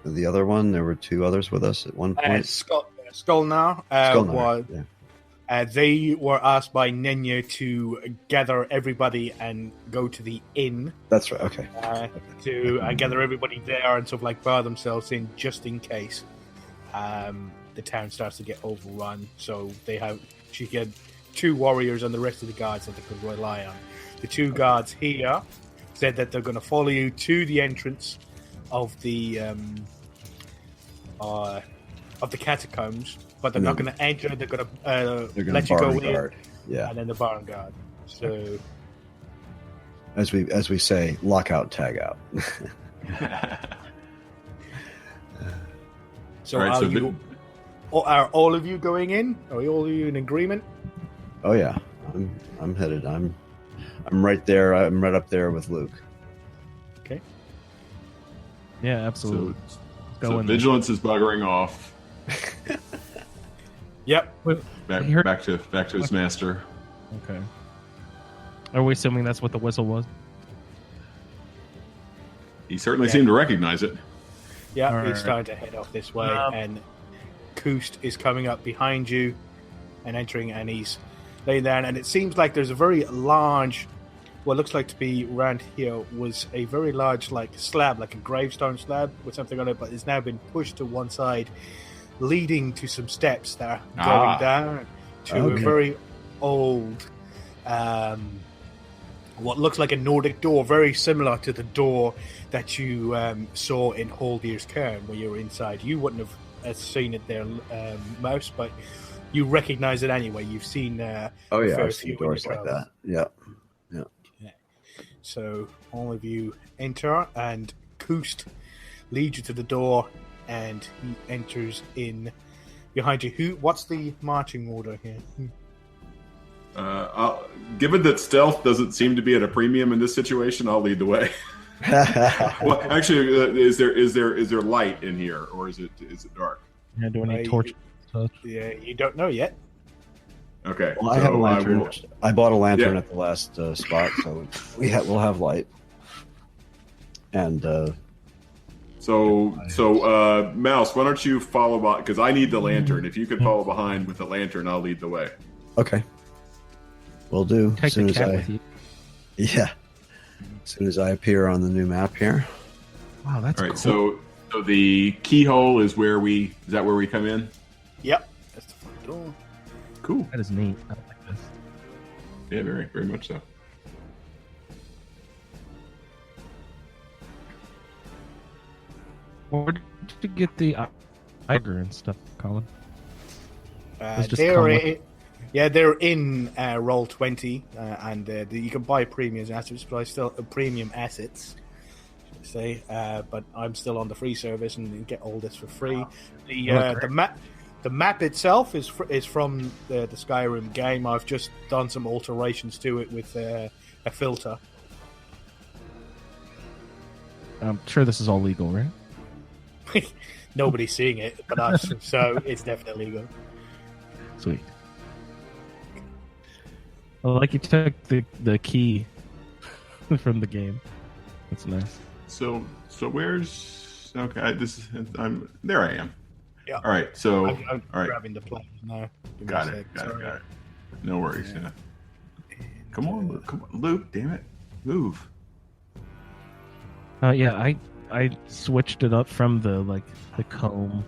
the other one? There were two others with us at one point. Skolnar. Yeah. They were asked by Nenya to gather everybody and go to the inn. That's right. Okay. To gather everybody there and sort of like bar themselves in just in case the town starts to get overrun. So she had two warriors and the rest of the guards that they could rely on. The two guards here said that they're going to follow you to the entrance of the catacombs. But they're not going to enter. They're going to let you go in, and then the bar and guard. So, as we say, lock out, tag out. So, are all of you going in? Are all of you in agreement? Oh yeah, I'm headed. I'm right there. I'm right up there with Luke. Okay. Yeah, absolutely. So Vigilance is buggering off. Yep. Back to his master. Okay. Are we assuming that's what the whistle was? He certainly seemed to recognize it. Yeah, he's starting to head off this way, and Koost is coming up behind you and entering, and he's laying down, and it seems like there's a very large, what looks like to be around here was a very large slab, like a gravestone slab with something on it, but it's now been pushed to one side, leading to some steps that are going down to a very old, what looks like a Nordic door, very similar to the door that you saw in Haldir's Cairn, where you were inside. You wouldn't have seen it there, Mouse, but you recognize it anyway. You've seen I've seen doors like that. Yeah. So all of you enter, and Koost leads you to the door, and he enters in behind you. What's the marching order here? Given that stealth doesn't seem to be at a premium in this situation, I'll lead the way. Well, actually, is there light in here, or is it dark? Yeah, do any torch? Yeah, you don't know yet. Okay. Well, I have a lantern. I bought a lantern at the last spot, so we'll have light. And So, Mouse, why don't you follow by? Because I need the lantern. If you could follow behind with the lantern, I'll lead the way. Okay. Will do. Take the cat with you. Yeah. As soon as I appear on the new map here. Wow, that's All right. cool. So the keyhole is where we come in? Yep. That's the front door. Cool. That is neat. I like this. Yeah, very, very much so. Where did you get the Iger and stuff, Colin? They're in Roll20, and you can buy premium assets, but premium assets, should I say. But I'm still on the free service and you get all this for free. The map itself is from the Skyrim game. I've just done some alterations to it with a filter. I'm sure this is all legal, right? Nobody's seeing it but us, so it's definitely legal. Sweet. Well, like you took the key from the game. That's nice. So where's okay? I'm there. I am. Yeah. All right. So I'm all right. grabbing the plane now. Give me Got a it. sec. Got it. No worries. Yeah. Come on, Luke. Damn it, move. I switched it up from the comb,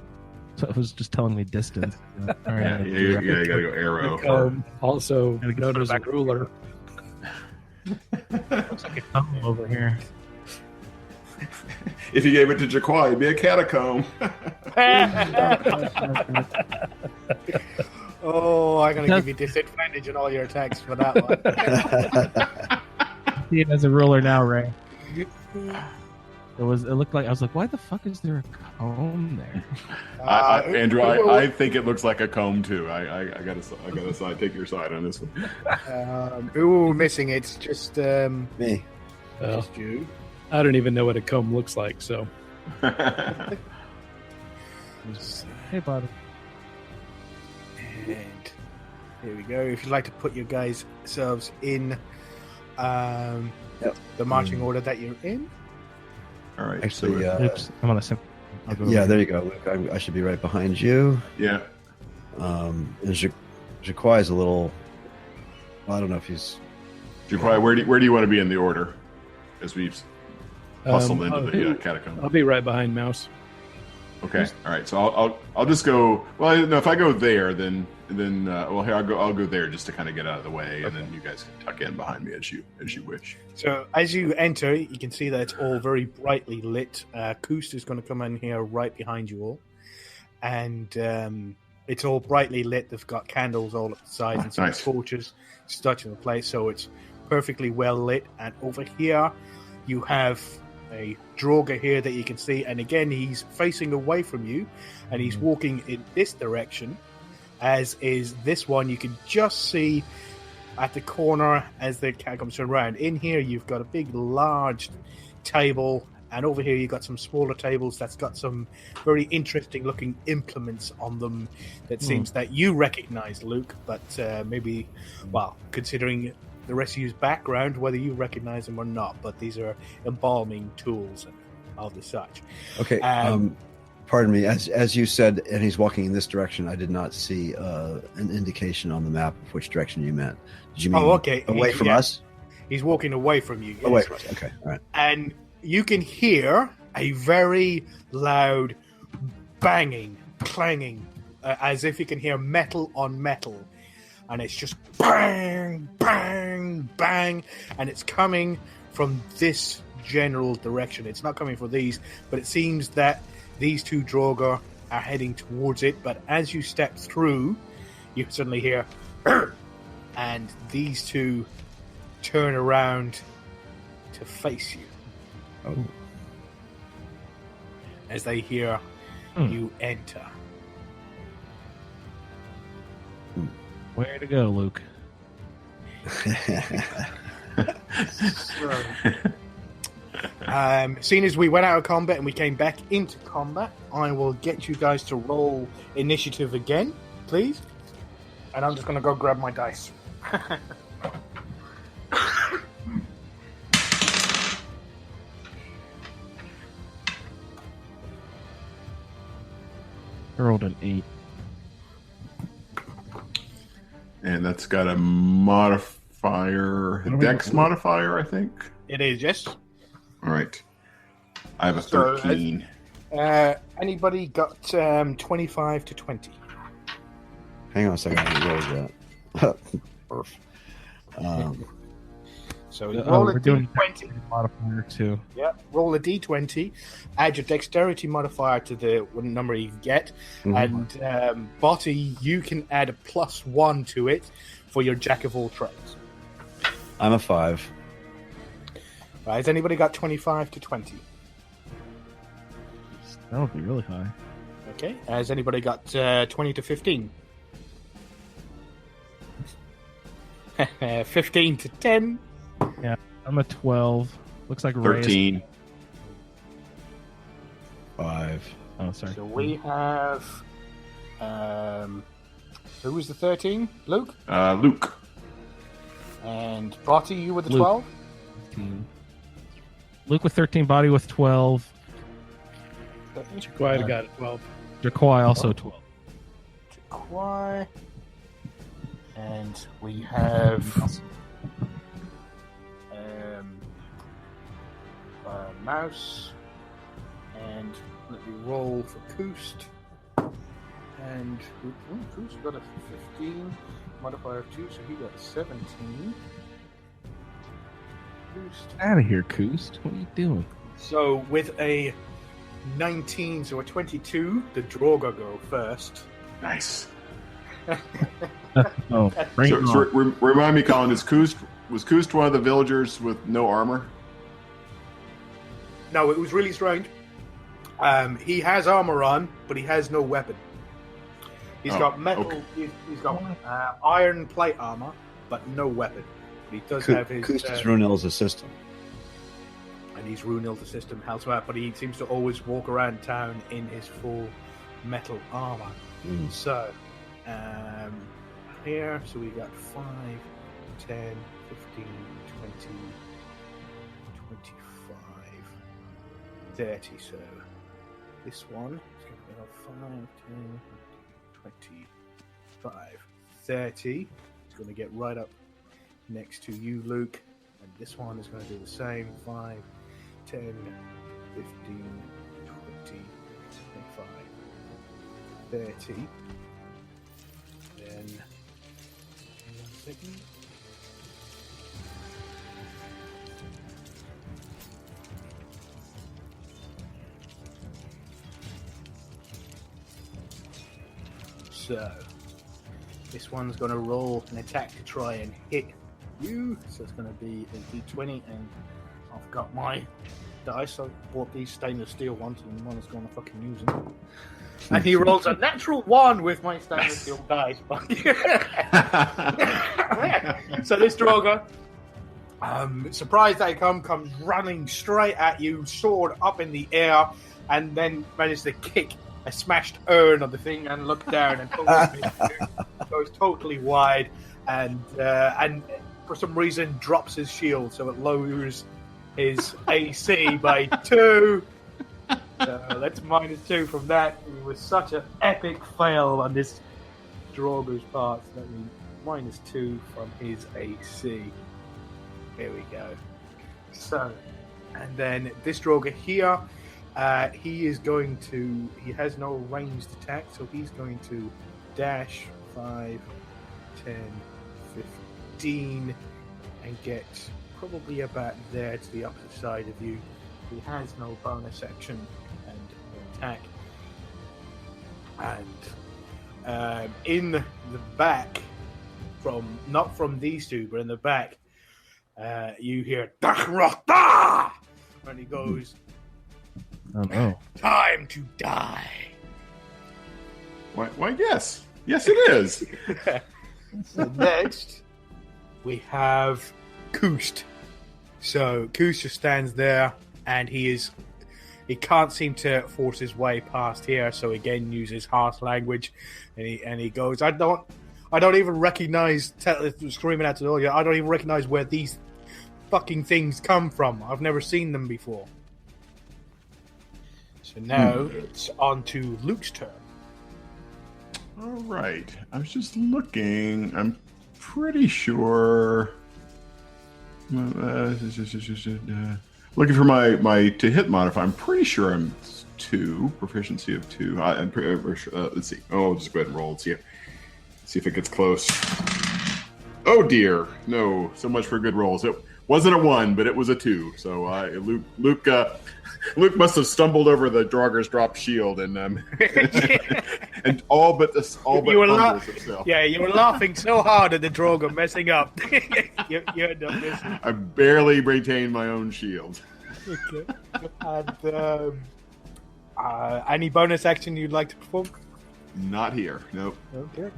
so it was just telling me distance. All right, You gotta go arrow. Also known as a ruler. Looks like a comb over here. If you gave it to Jaquai, it'd be a catacomb. Oh, I'm gonna give you disadvantage on all your attacks for that one. See it as a ruler now, Ray. It looked like I was like, why the fuck is there a comb there? Andrew, I think it looks like a comb too. I gotta side. Take your side on this one. Ooh, missing. It's just Me. Well, just you. I don't even know what a comb looks like, so. Hey, buddy. And here we go. If you'd like to put your guys selves in the marching order that you're in. All right. Actually, Oops, I'm on a sim. yeah, there you go, Luke. I should be right behind you. Yeah. And Jaquai is a little. I don't know if he's. Jaquai, where do you want to be in the order? As we've hustled into the catacomb. I'll be right behind Mouse. Okay. All right. So I'll just go. Well, no. If I go there, then well, here I'll go there just to kind of get out of the way, and then you guys can tuck in behind me as you wish. So as you enter, you can see that it's all very brightly lit. Koost is going to come in here right behind you all, and it's all brightly lit. They've got candles all up the sides and some Nice. torches stuck in the place, so it's perfectly well lit. And over here, you have a Draugr here that you can see, and again, he's facing away from you, and he's walking in this direction. As is this one, you can just see at the corner as the cat comes around. In here, you've got a big, large table, and over here you've got some smaller tables that's got some very interesting-looking implements on them that seems that you recognize, Luke, but maybe, well, considering the rest of you's background, whether you recognize them or not, but these are embalming tools and all the such. Okay. Pardon me. As you said, and he's walking in this direction, I did not see an indication on the map of which direction you meant. Did you mean away from us? He's walking away from you. Yes. Away from us. Okay. All right. And you can hear a very loud banging, clanging, as if you can hear metal on metal. And it's just bang, bang, bang. And it's coming from this general direction. It's not coming from these, but it seems that these two Draugr are heading towards it. But as you step through, you suddenly hear, and these two turn around to face you. Oh. As they hear you enter. Way to go, Luke. Seeing as we went out of combat and we came back into combat, I will get you guys to roll initiative again, please. And I'm just going to go grab my dice. I rolled an 8. And that's got a modifier, a dex modifier, I think. It is, yes. All right. I have a 13. Anybody got 25 to 20? Hang on a second. I rolled that. Perf. So roll a we're doing d20. Modifier too. Yeah, roll a d20. Add your dexterity modifier to the number you get, and Botty, you can add a +1 to it for your jack of all trades. I'm a 5. Right, has anybody got 25 to 20? That would be really high. Okay. Has anybody got 20 to 15? 15 to 10. Yeah, I'm a 12. Looks like Ray 13. 5. Oh, sorry. So we have. Who was the 13? Luke? Luke. And Botty, you were the Luke. 12? 13. Luke with 13, Body with 12. Jaquai got a 12. Jaquai also 12. Jaquai. And we have. Mouse. And let me roll for Koost. And Koost got a 15. Modifier of 2, so he got 17. Koost. Out of here, Koost. What are you doing? So with a 19, so a 22, the Droga go first. Nice. Oh, bring it So, on. remind me, Colin, was Koost one of the villagers with no armor? No, it was really strange. He has armor on, but he has no weapon. He's got metal. Okay. He's got iron plate armor, but no weapon. But he does have his. Koost is Runel's assistant. And he's Runil the system elsewhere, but he seems to always walk around town in his full metal armor. So, here, so we got 5, 10, 15, 20, 25, 30. So, this one is going to be 5, 10, 25, 30. It's going to get right up next to you, Luke. And this one is going to do the same. 5, 10, 15, 20, 25, 30. Then, 1 second. So, this one's going to roll an attack to try and hit you. So it's going to be a d20, and I've got my dice. I bought these stainless steel ones, and one is going to fucking use them. And he rolls a natural 1 with my stainless steel dice. So this Droga, surprised that he comes running straight at you, sword up in the air, and then manages to kick a smashed urn of the thing and look down and goes totally wide, and for some reason drops his shield, so it lowers his AC by 2. So that's -2 from that. It was such an epic fail on this Droga's part. So that means -2 from his AC. There we go. So, and then this Droga here, he has no ranged attack, so he's going to dash 5, 10, 15, and get probably about there to the opposite side of you. He has no bonus action and no attack. And in the back, not from these two, but in the back, you hear Dakrata! And he goes, Oh no. time to die. Why, yes. Yes, it is. So next, we have Koost. So Koost just stands there, and he can't seem to force his way past here. So again, uses harsh language, and he goes, I don't even recognize, screaming out to the audience, I don't even recognize where these fucking things come from. I've never seen them before. So now it's on to Luke's turn. All right. I was just looking. I'm pretty sure. Looking for my to hit modifier. I'm pretty sure I'm 2, proficiency of 2. Let's see. Oh, I'll just go ahead and roll and see if it gets close. Oh dear, no. So much for good rolls. It wasn't a 1, but it was a 2. So Luke must have stumbled over the Draugr's dropped shield and and all but you were himself. Yeah, you were laughing so hard at the Draugr messing up. you ended up missing. I barely retained my own shield. Okay. And any bonus action you'd like to perform? Not here. Nope. Okay.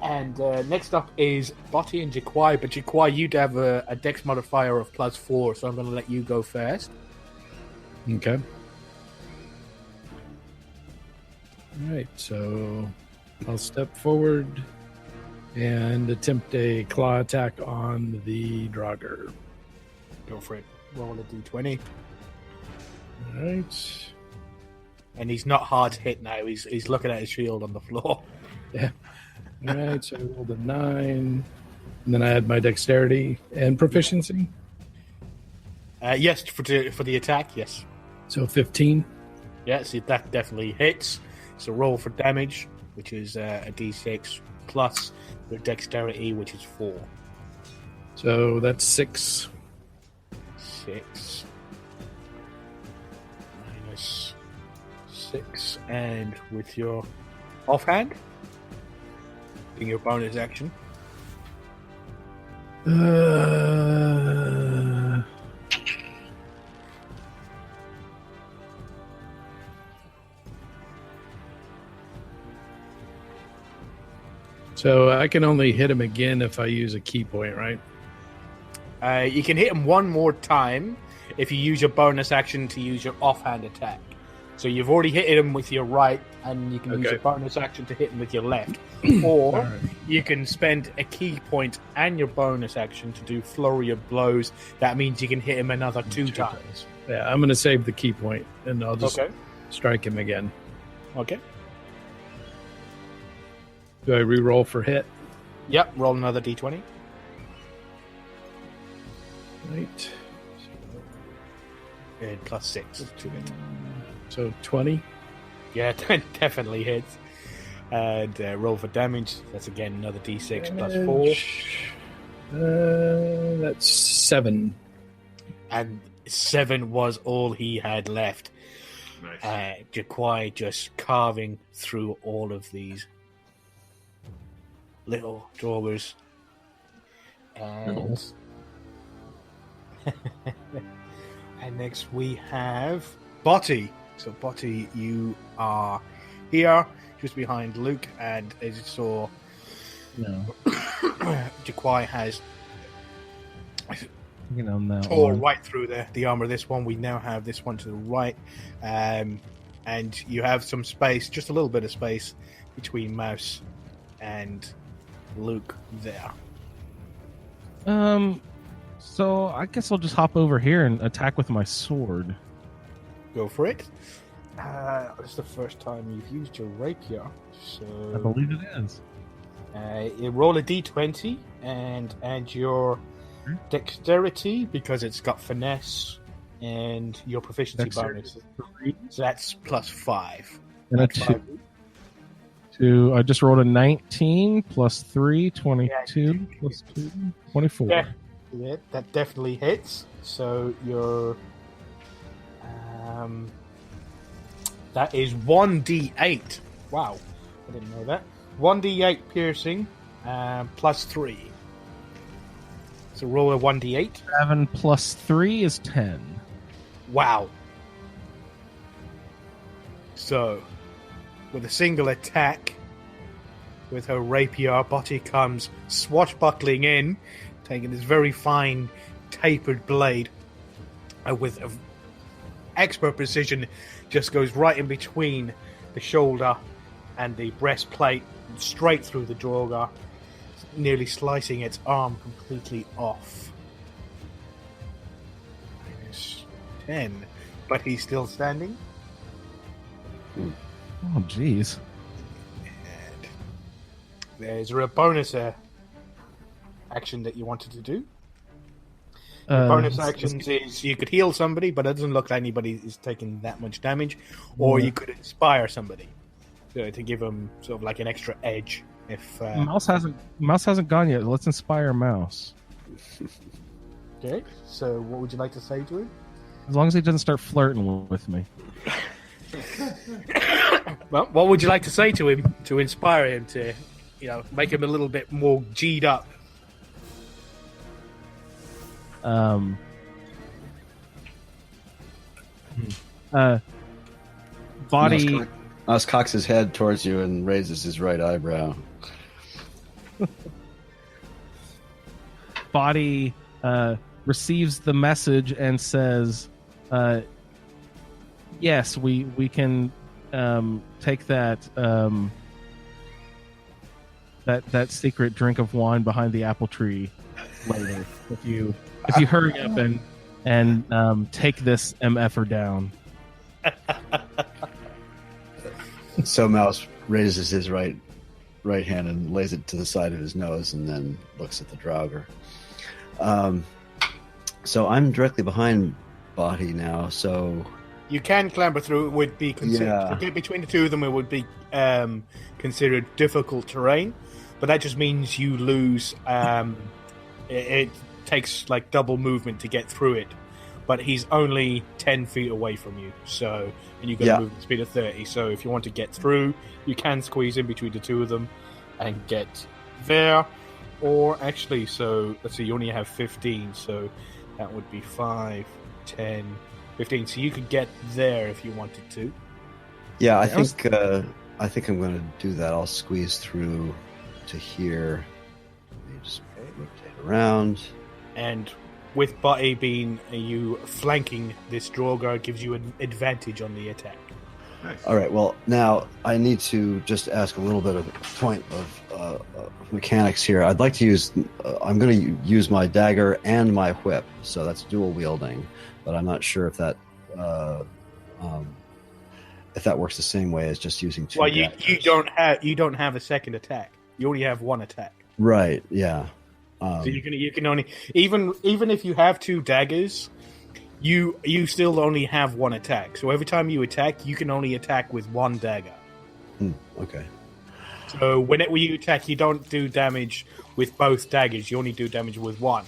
And next up is Botti and Jaquai, but Jaquai, you'd have a dex modifier of +4, so I'm going to let you go first. Okay. All right, so I'll step forward and attempt a claw attack on the Draugr. Go for it. Roll a d20. All right. And he's not hard hit now. He's looking at his shield on the floor. Yeah. All right, so I rolled a 9. And then I had my dexterity and proficiency. Yes, for the attack, yes. So 15. Yeah, so that definitely hits. So roll for damage, which is a d6, plus your dexterity, which is 4. So that's 6. 6. Minus 6. And with your offhand, doing your bonus action. So I can only hit him again if I use a key point, right? You can hit him one more time if you use your bonus action to use your offhand attack. So you've already hit him with your right, and you can use your bonus action to hit him with your left. Or you can spend a key point and your bonus action to do flurry of blows. That means you can hit him another 2 times. Yeah, I'm going to save the key point, and I'll just strike him again. Okay. Do I re-roll for hit? Yep, roll another d20. Right. And plus 6. So 20. Yeah, definitely hits. And roll for damage. That's again another d6 plus 4. That's 7. And 7 was all he had left. Nice. Jaquai just carving through all of these little drawers. And and next we have Botti. So Botti, you are here just behind Luke, and as you saw, Jaquai has tore right through the armor of this one. We now have this one to the right, and you have some space, just a little bit of space between Mouse and Luke there. So I guess I'll just hop over here and attack with my sword. Go for it. It's the first time you've used your rapier, so I believe it is. You roll a d20 and add your dexterity because it's got finesse and your proficiency bonus. So that's plus 5. And a 2. I just rolled a 19 plus 3, 22 plus 2, 24. Yeah, that definitely hits. So your that is 1d8. Wow, I didn't know that. 1d8 piercing plus 3. So roll a 1d8. 7 plus 3 is 10. Wow. So, with a single attack, with her rapier, Botti comes swashbuckling in, taking this very fine, tapered blade, with expert precision, just goes right in between the shoulder and the breastplate, straight through the Draugr, nearly slicing its arm completely off. -10, but he's still standing. Oh, jeez. Is there a bonus action that you wanted to do? Bonus actions is you could heal somebody, but it doesn't look like anybody is taking that much damage, or you could inspire somebody to give them sort of like an extra edge. If Mouse hasn't gone yet. Let's inspire Mouse. Okay, so what would you like to say to him? As long as he doesn't start flirting with me. Well, what would you like to say to him to inspire him to, make him a little bit more G'd up? Body. Mouse cocks his head towards you and raises his right eyebrow. Body receives the message and says, "Yes, we can take that that secret drink of wine behind the apple tree later if you hurry up and take this MFer down." So Mouse raises his right hand and lays it to the side of his nose, and then looks at the Draugr. So I'm directly behind Body now. So you can clamber through. It would be considered Yeah. to get between the two of them. It would be considered difficult terrain, but that just means you lose. It takes like double movement to get through it. But he's only 10 feet away from you, and you got a movement speed of 30. So if you want to get through, you can squeeze in between the two of them and get there. Or actually, so let's see, you only have 15, so that would be 5, 10, 15. So you could get there if you wanted to. yeah, I think I'm going to do that. I'll squeeze through to here. Let me just rotate around. And with Butty being you flanking this Draugr gives you an advantage on the attack. Nice. All right. Well, now I need to just ask a little bit of point of mechanics here. I'd like to use. I'm going to use my dagger and my whip, so that's dual wielding. But I'm not sure if that works the same way as just using two. Well, daggers. you don't have a second attack. You only have one attack. Right. Yeah. So you can only even if you have two daggers, you still only have one attack. So every time you attack, you can only attack with one dagger. Okay. So whenever you attack, you don't do damage with both daggers. You only do damage with one.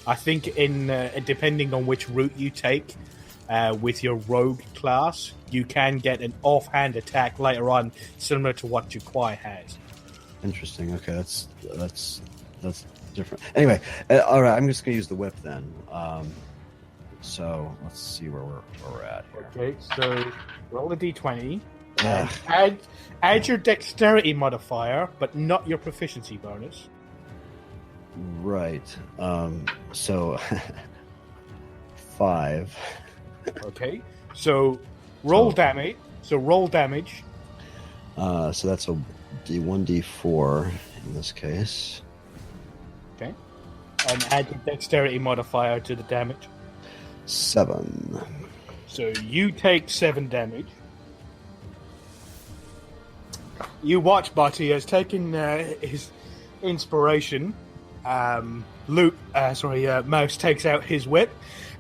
I think in depending on which route you take with your rogue class, you can get an offhand attack later on, similar to what your Quai has. Interesting. Okay, that's different. Anyway, all right. I'm just going to use the whip then. So let's see where we're at here. Okay, so roll a d20 and add your dexterity modifier, but not your proficiency bonus. Right. So 5. Okay, so roll damage. So roll damage. So that's a D1, D4 in this case. Okay, and add your dexterity modifier to the damage. 7. So you take 7 damage. You watch Butty has taken his inspiration. Mouse takes out his whip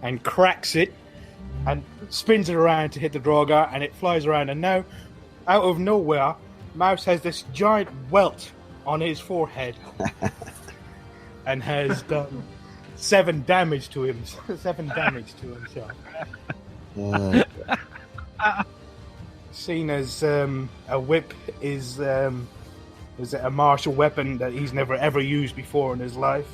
and cracks it and spins it around to hit the Draugr, and it flies around. And now, out of nowhere, Mouse has this giant welt on his forehead and has done 7 damage to him. 7 damage to himself. Seen as a whip is a martial weapon that he's never ever used before in his life.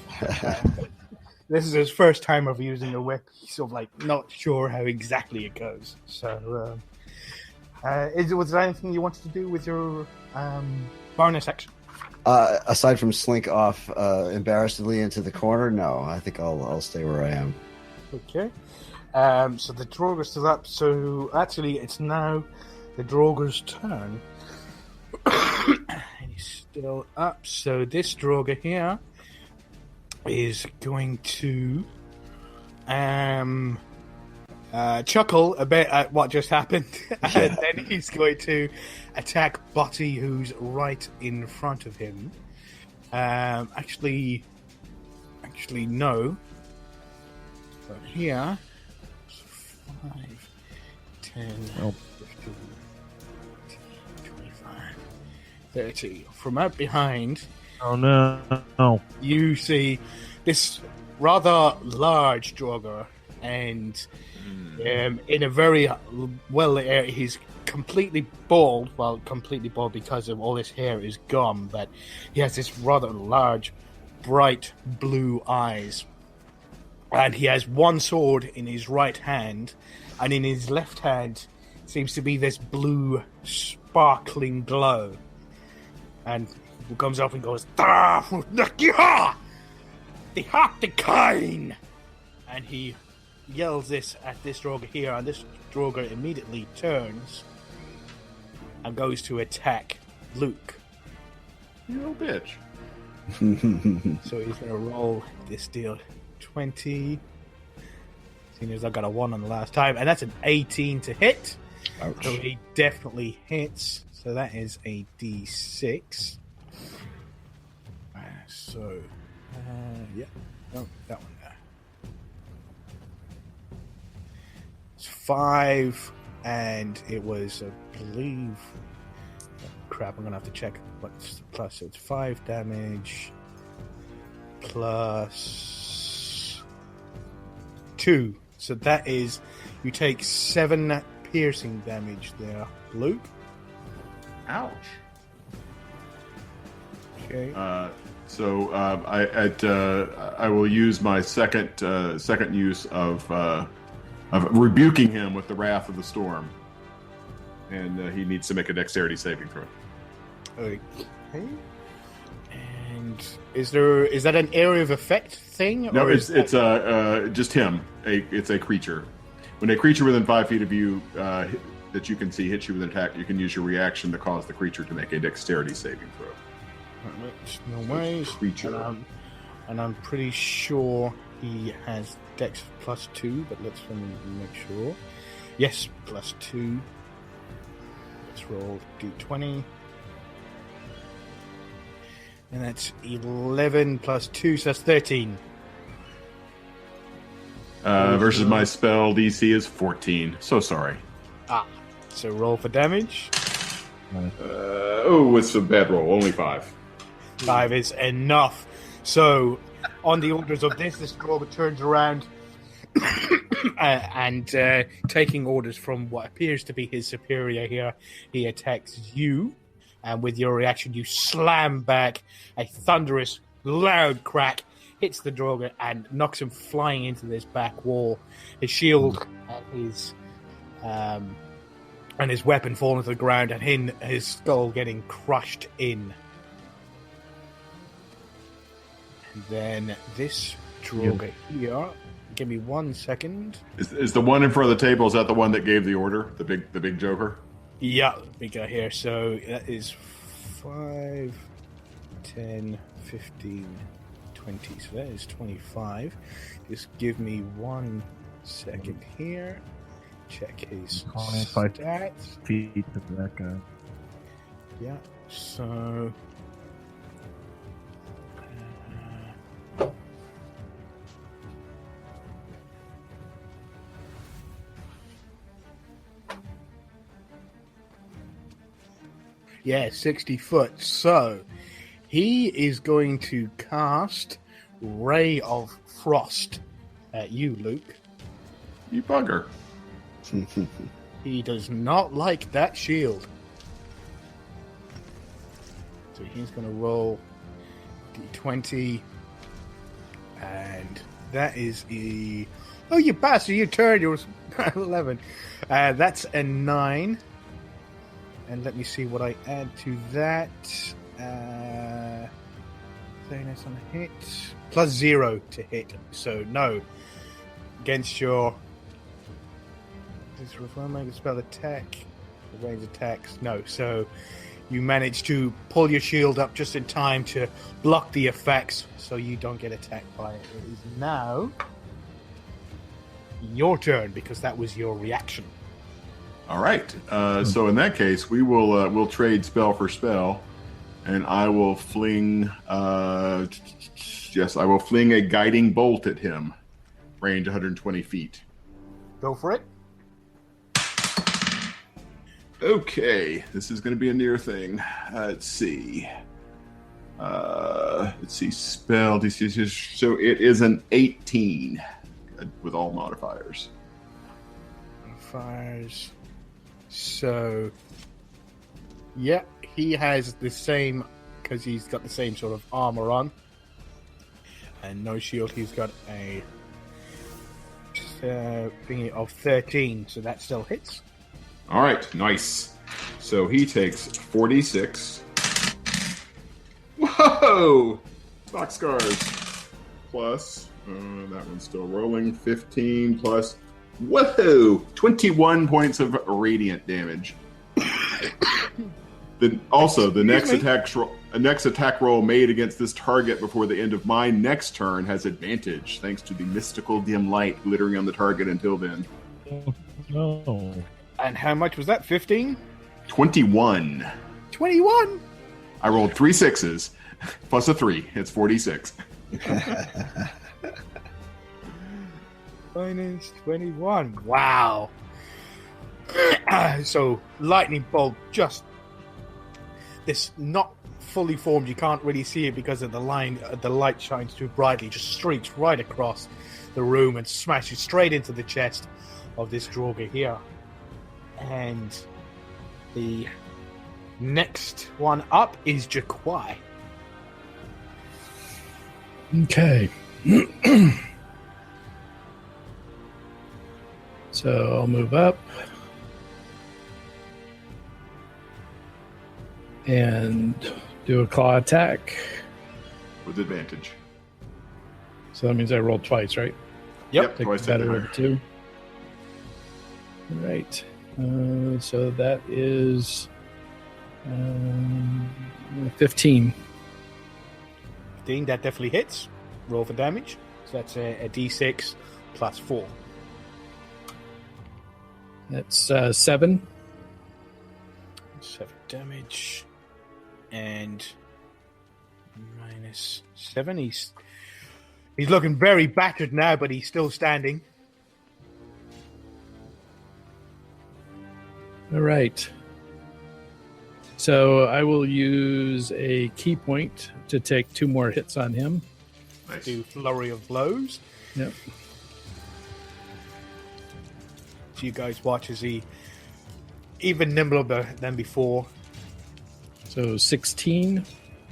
This is his first time of using a whip. He's sort of like not sure how exactly it goes. So, was there anything you wanted to do with your bonus action? Aside from slink off embarrassedly into the corner, no. I think I'll stay where I am. Okay. So the Draugr still up. So actually, it's now the Draugr's turn. And he's still up. So this Draugr here is going to chuckle a bit at what just happened, and then he's going to attack Butty, who's right in front of him. Actually, no. So here, 5, 10, 15, 25, 30. From out behind, Oh no! you see this rather large Draugr, and in a very well area, he's completely bald. Well, completely bald because of all his hair is gone, but he has this rather large, bright blue eyes. And he has one sword in his right hand, and in his left hand seems to be this blue, sparkling glow. And he comes up and goes, the kind! And he yells this at this Draugr here, and this Draugr immediately turns and goes to attack Luke. You little bitch. So he's going to roll this deal 20. Seeing as I got a 1 on the last time, and that's an 18 to hit. Ouch. So he definitely hits. So that is a D6. No, that one there. It's 5, and it was, I believe. Crap, I'm gonna have to check what's the plus. So it's 5 damage plus 2. So that is, you take 7 piercing damage there, Luke. Ouch. Okay. So I will use my second use of rebuking him with the wrath of the storm, and he needs to make a dexterity saving throw. Okay. And is that an area of effect thing? No, or it's just him. It's a creature. When a creature within 5 feet of you that you can see hits you with an attack, you can use your reaction to cause the creature to make a dexterity saving throw. No ways. Creature. And I'm pretty sure he has Dex plus 2, but let's make sure. Yes, plus 2. Let's roll D20. And that's 11 plus 2, so that's 13. Versus my spell DC is 14. So sorry. So roll for damage. It's a bad roll. Only 5. 5 is enough. So, on the orders of this Draugr turns around and taking orders from what appears to be his superior here, he attacks you. And with your reaction, you slam back. A thunderous, loud crack hits the Draugr and knocks him flying into this back wall. His shield and his weapon falling to the ground, and his skull getting crushed in. And then this Draugr here. Give me 1 second. Is the one in front of the table? Is that the one that gave the order? The big Joker? Yeah, big guy here. So that is 5, 10, 15, 20. So that is 25. Just give me 1 second here. Check his stats. Feet to that guy. Yeah, so... Yeah, 60 foot. So, he is going to cast Ray of Frost at you, Luke. You bugger. He does not like that shield. So he's going to roll D20. And that is a... Oh, you bastard, you turned. You were 11. That's a 9. And let me see what I add to that. Bonus on a hit. Plus 0 to hit. So, no. Against your... This refer make a spell attack. Range attacks. No. So, you manage to pull your shield up just in time to block the effects so you don't get attacked by it. It is now your turn because that was your reaction. All right. So in that case, we'll trade spell for spell, and I will fling. Yes, I will fling a guiding bolt at him, range 120 feet. Go for it. Okay, this is going to be a near thing. Let's see. Spell DC. So it is an 18 with all modifiers. Modifiers. So, yeah, he has the same, because he's got the same sort of armor on. And no shield, he's got a thingy of 13, so that still hits. All right, nice. So he takes 46. Whoa! Boxcars. Plus, that one's still rolling. 15 plus. Whoa! 21 points of radiant damage. The next attack roll made against this target before the end of my next turn has advantage, thanks to the mystical dim light glittering on the target until then. No. And how much was that? 15? 21. 21? I rolled 3 6s plus a 3. It's 46. Minus 21. Wow. So, lightning bolt just... This not fully formed. You can't really see it because of the line. The light shines too brightly. Just streaks right across the room and smashes straight into the chest of this Draugr here. And the next one up is Jaquai. Okay. So I'll move up. And do a claw attack. With advantage. So that means I rolled twice, right? Yep, Take twice the better higher. of 2. All right. So that is 15. 15, that definitely hits. Roll for damage. So that's a D6 plus 4. That's 7. 7 damage. And minus 7. He's looking very battered now, but he's still standing. All right. So I will use a key point to take 2 more hits on him. Nice. Do flurry of blows. Yep. So you guys watch as he even nimbler than before. So 16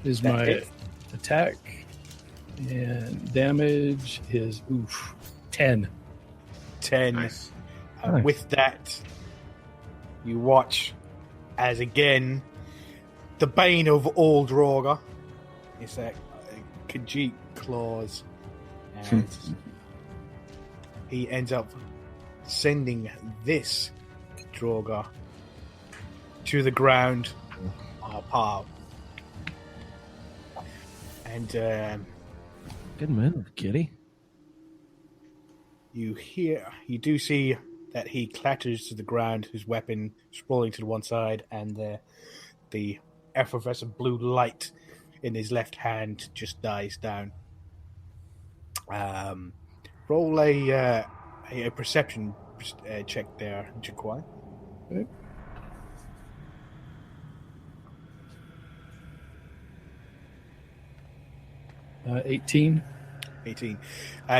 is That my hit. attack. And damage is 10. 10. Nice. And with that, you watch as again the bane of all Draugr is that Khajiit claws, and he ends up sending this Draugr to the ground. Pow. And Good move, kitty. you do see that he clatters to the ground, his weapon sprawling to the one side, and the effervescent blue light in his left hand just dies down. Roll a perception check there, Jaquai. Okay. 18. 18.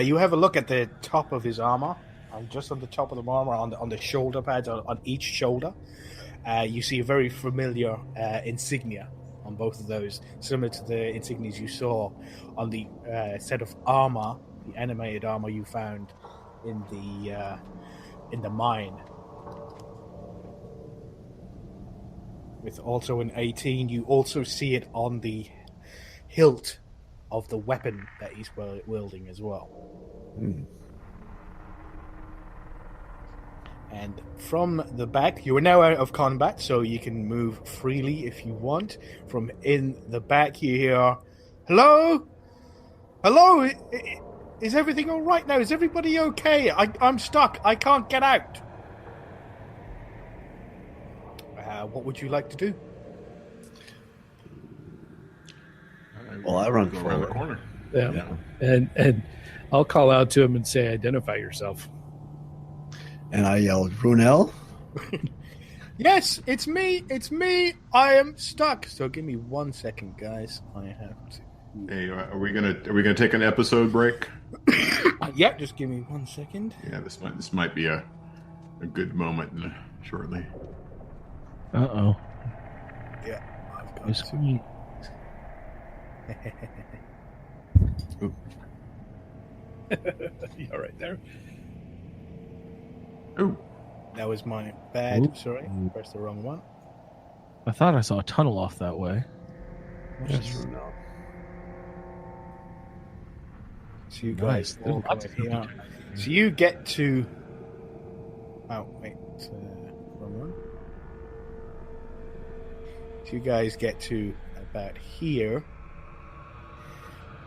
You have a look at the top of his armor, and just on the top of the armor, on the shoulder pads, on each shoulder, you see a very familiar insignia on both of those, similar to the insignias you saw on the set of armor, the animated armor you found in the mine. With also an 18, you also see it on the hilt of the weapon that he's wielding as well. And from the back, you are now out of combat, so you can move freely if you want. From in the back, you hear, "Hello? Hello? Is everything all right now? Is everybody okay? I'm stuck. I can't get out. What would you like to do? Well, I run Go around the forward. corner. Yeah. And I'll call out to him and say, identify yourself. And I yelled, Brunel? Yes, it's me. It's me. I am stuck. So give me 1 second, guys. I have to. Hey, are we gonna take an episode break? Yeah, just give me 1 second. Yeah, this might be a good moment shortly. Uh-oh. Yeah, I've got It's to. sweet. Yeah, right there. Ooh. That was my bad. Oop. Sorry, pressed the wrong one. I thought I saw a tunnel off that way. Just Brunel. So you Nice. guys There's all lots come of here. So you get to. Oh wait, wrong one. So you guys get to about here,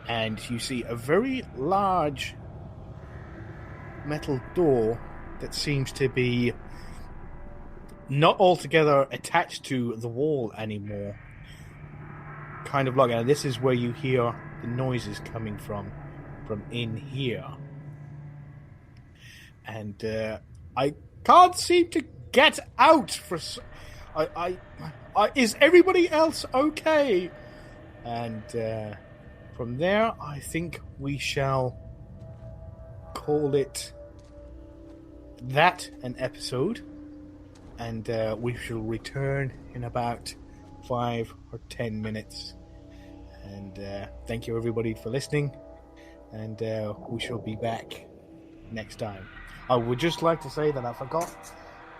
and you see a very large metal door that seems to be not altogether attached to the wall anymore. Kind of like, and this is where you hear the noises coming from in here. And I can't seem to get out for. Is everybody else okay? And from there, I think we shall call it that an episode, and we shall return in about 5 or 10 minutes. And thank you everybody for listening, and we shall be back next time. I would just like to say that I forgot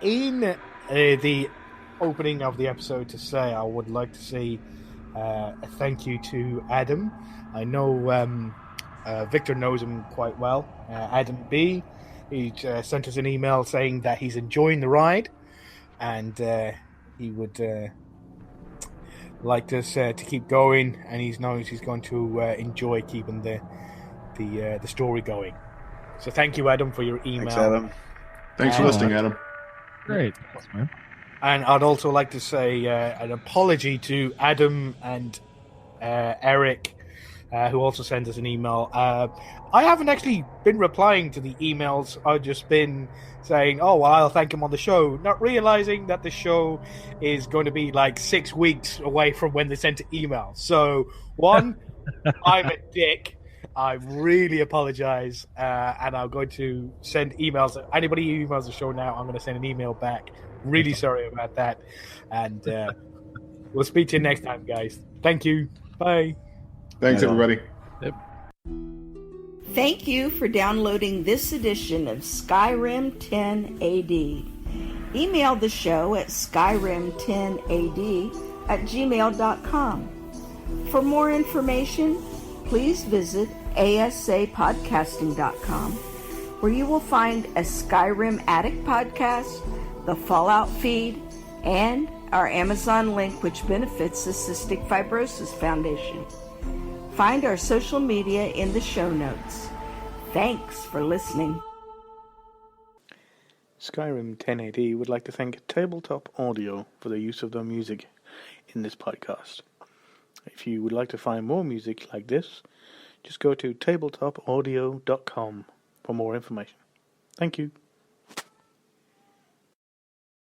in the opening of the episode to say I would like to say a thank you to Adam. I know Victor knows him quite well. Adam B. He sent us an email saying that he's enjoying the ride, and he would like us to keep going, and he knows he's going to enjoy keeping the story going. So thank you, Adam, for your email. Thanks, Adam. Thanks for listening, Adam. Great. Thanks, man. And I'd also like to say an apology to Adam and Eric, who also sent us an email. I haven't actually been replying to the emails. I've just been saying, oh, well, I'll thank him on the show, not realizing that the show is going to be like 6 weeks away from when they sent the email. So, one, I'm a dick. I really apologize, and I'm going to send emails. Anybody who emails the show now, I'm going to send an email back. Really sorry about that, and we'll speak to you next time, guys. Thank you. Bye. Thanks, everybody. Thank you for downloading this edition of Skyrim 10 AD. Email the show at skyrim10ad@gmail.com. For more information, please visit asapodcasting.com, where you will find a Skyrim Addict podcast, the Fallout feed, and our Amazon link, which benefits the Cystic Fibrosis Foundation. Find our social media in the show notes. Thanks for listening. Skyrim 10AD would like to thank Tabletop Audio for the use of their music in this podcast. If you would like to find more music like this, just go to tabletopaudio.com for more information. Thank you.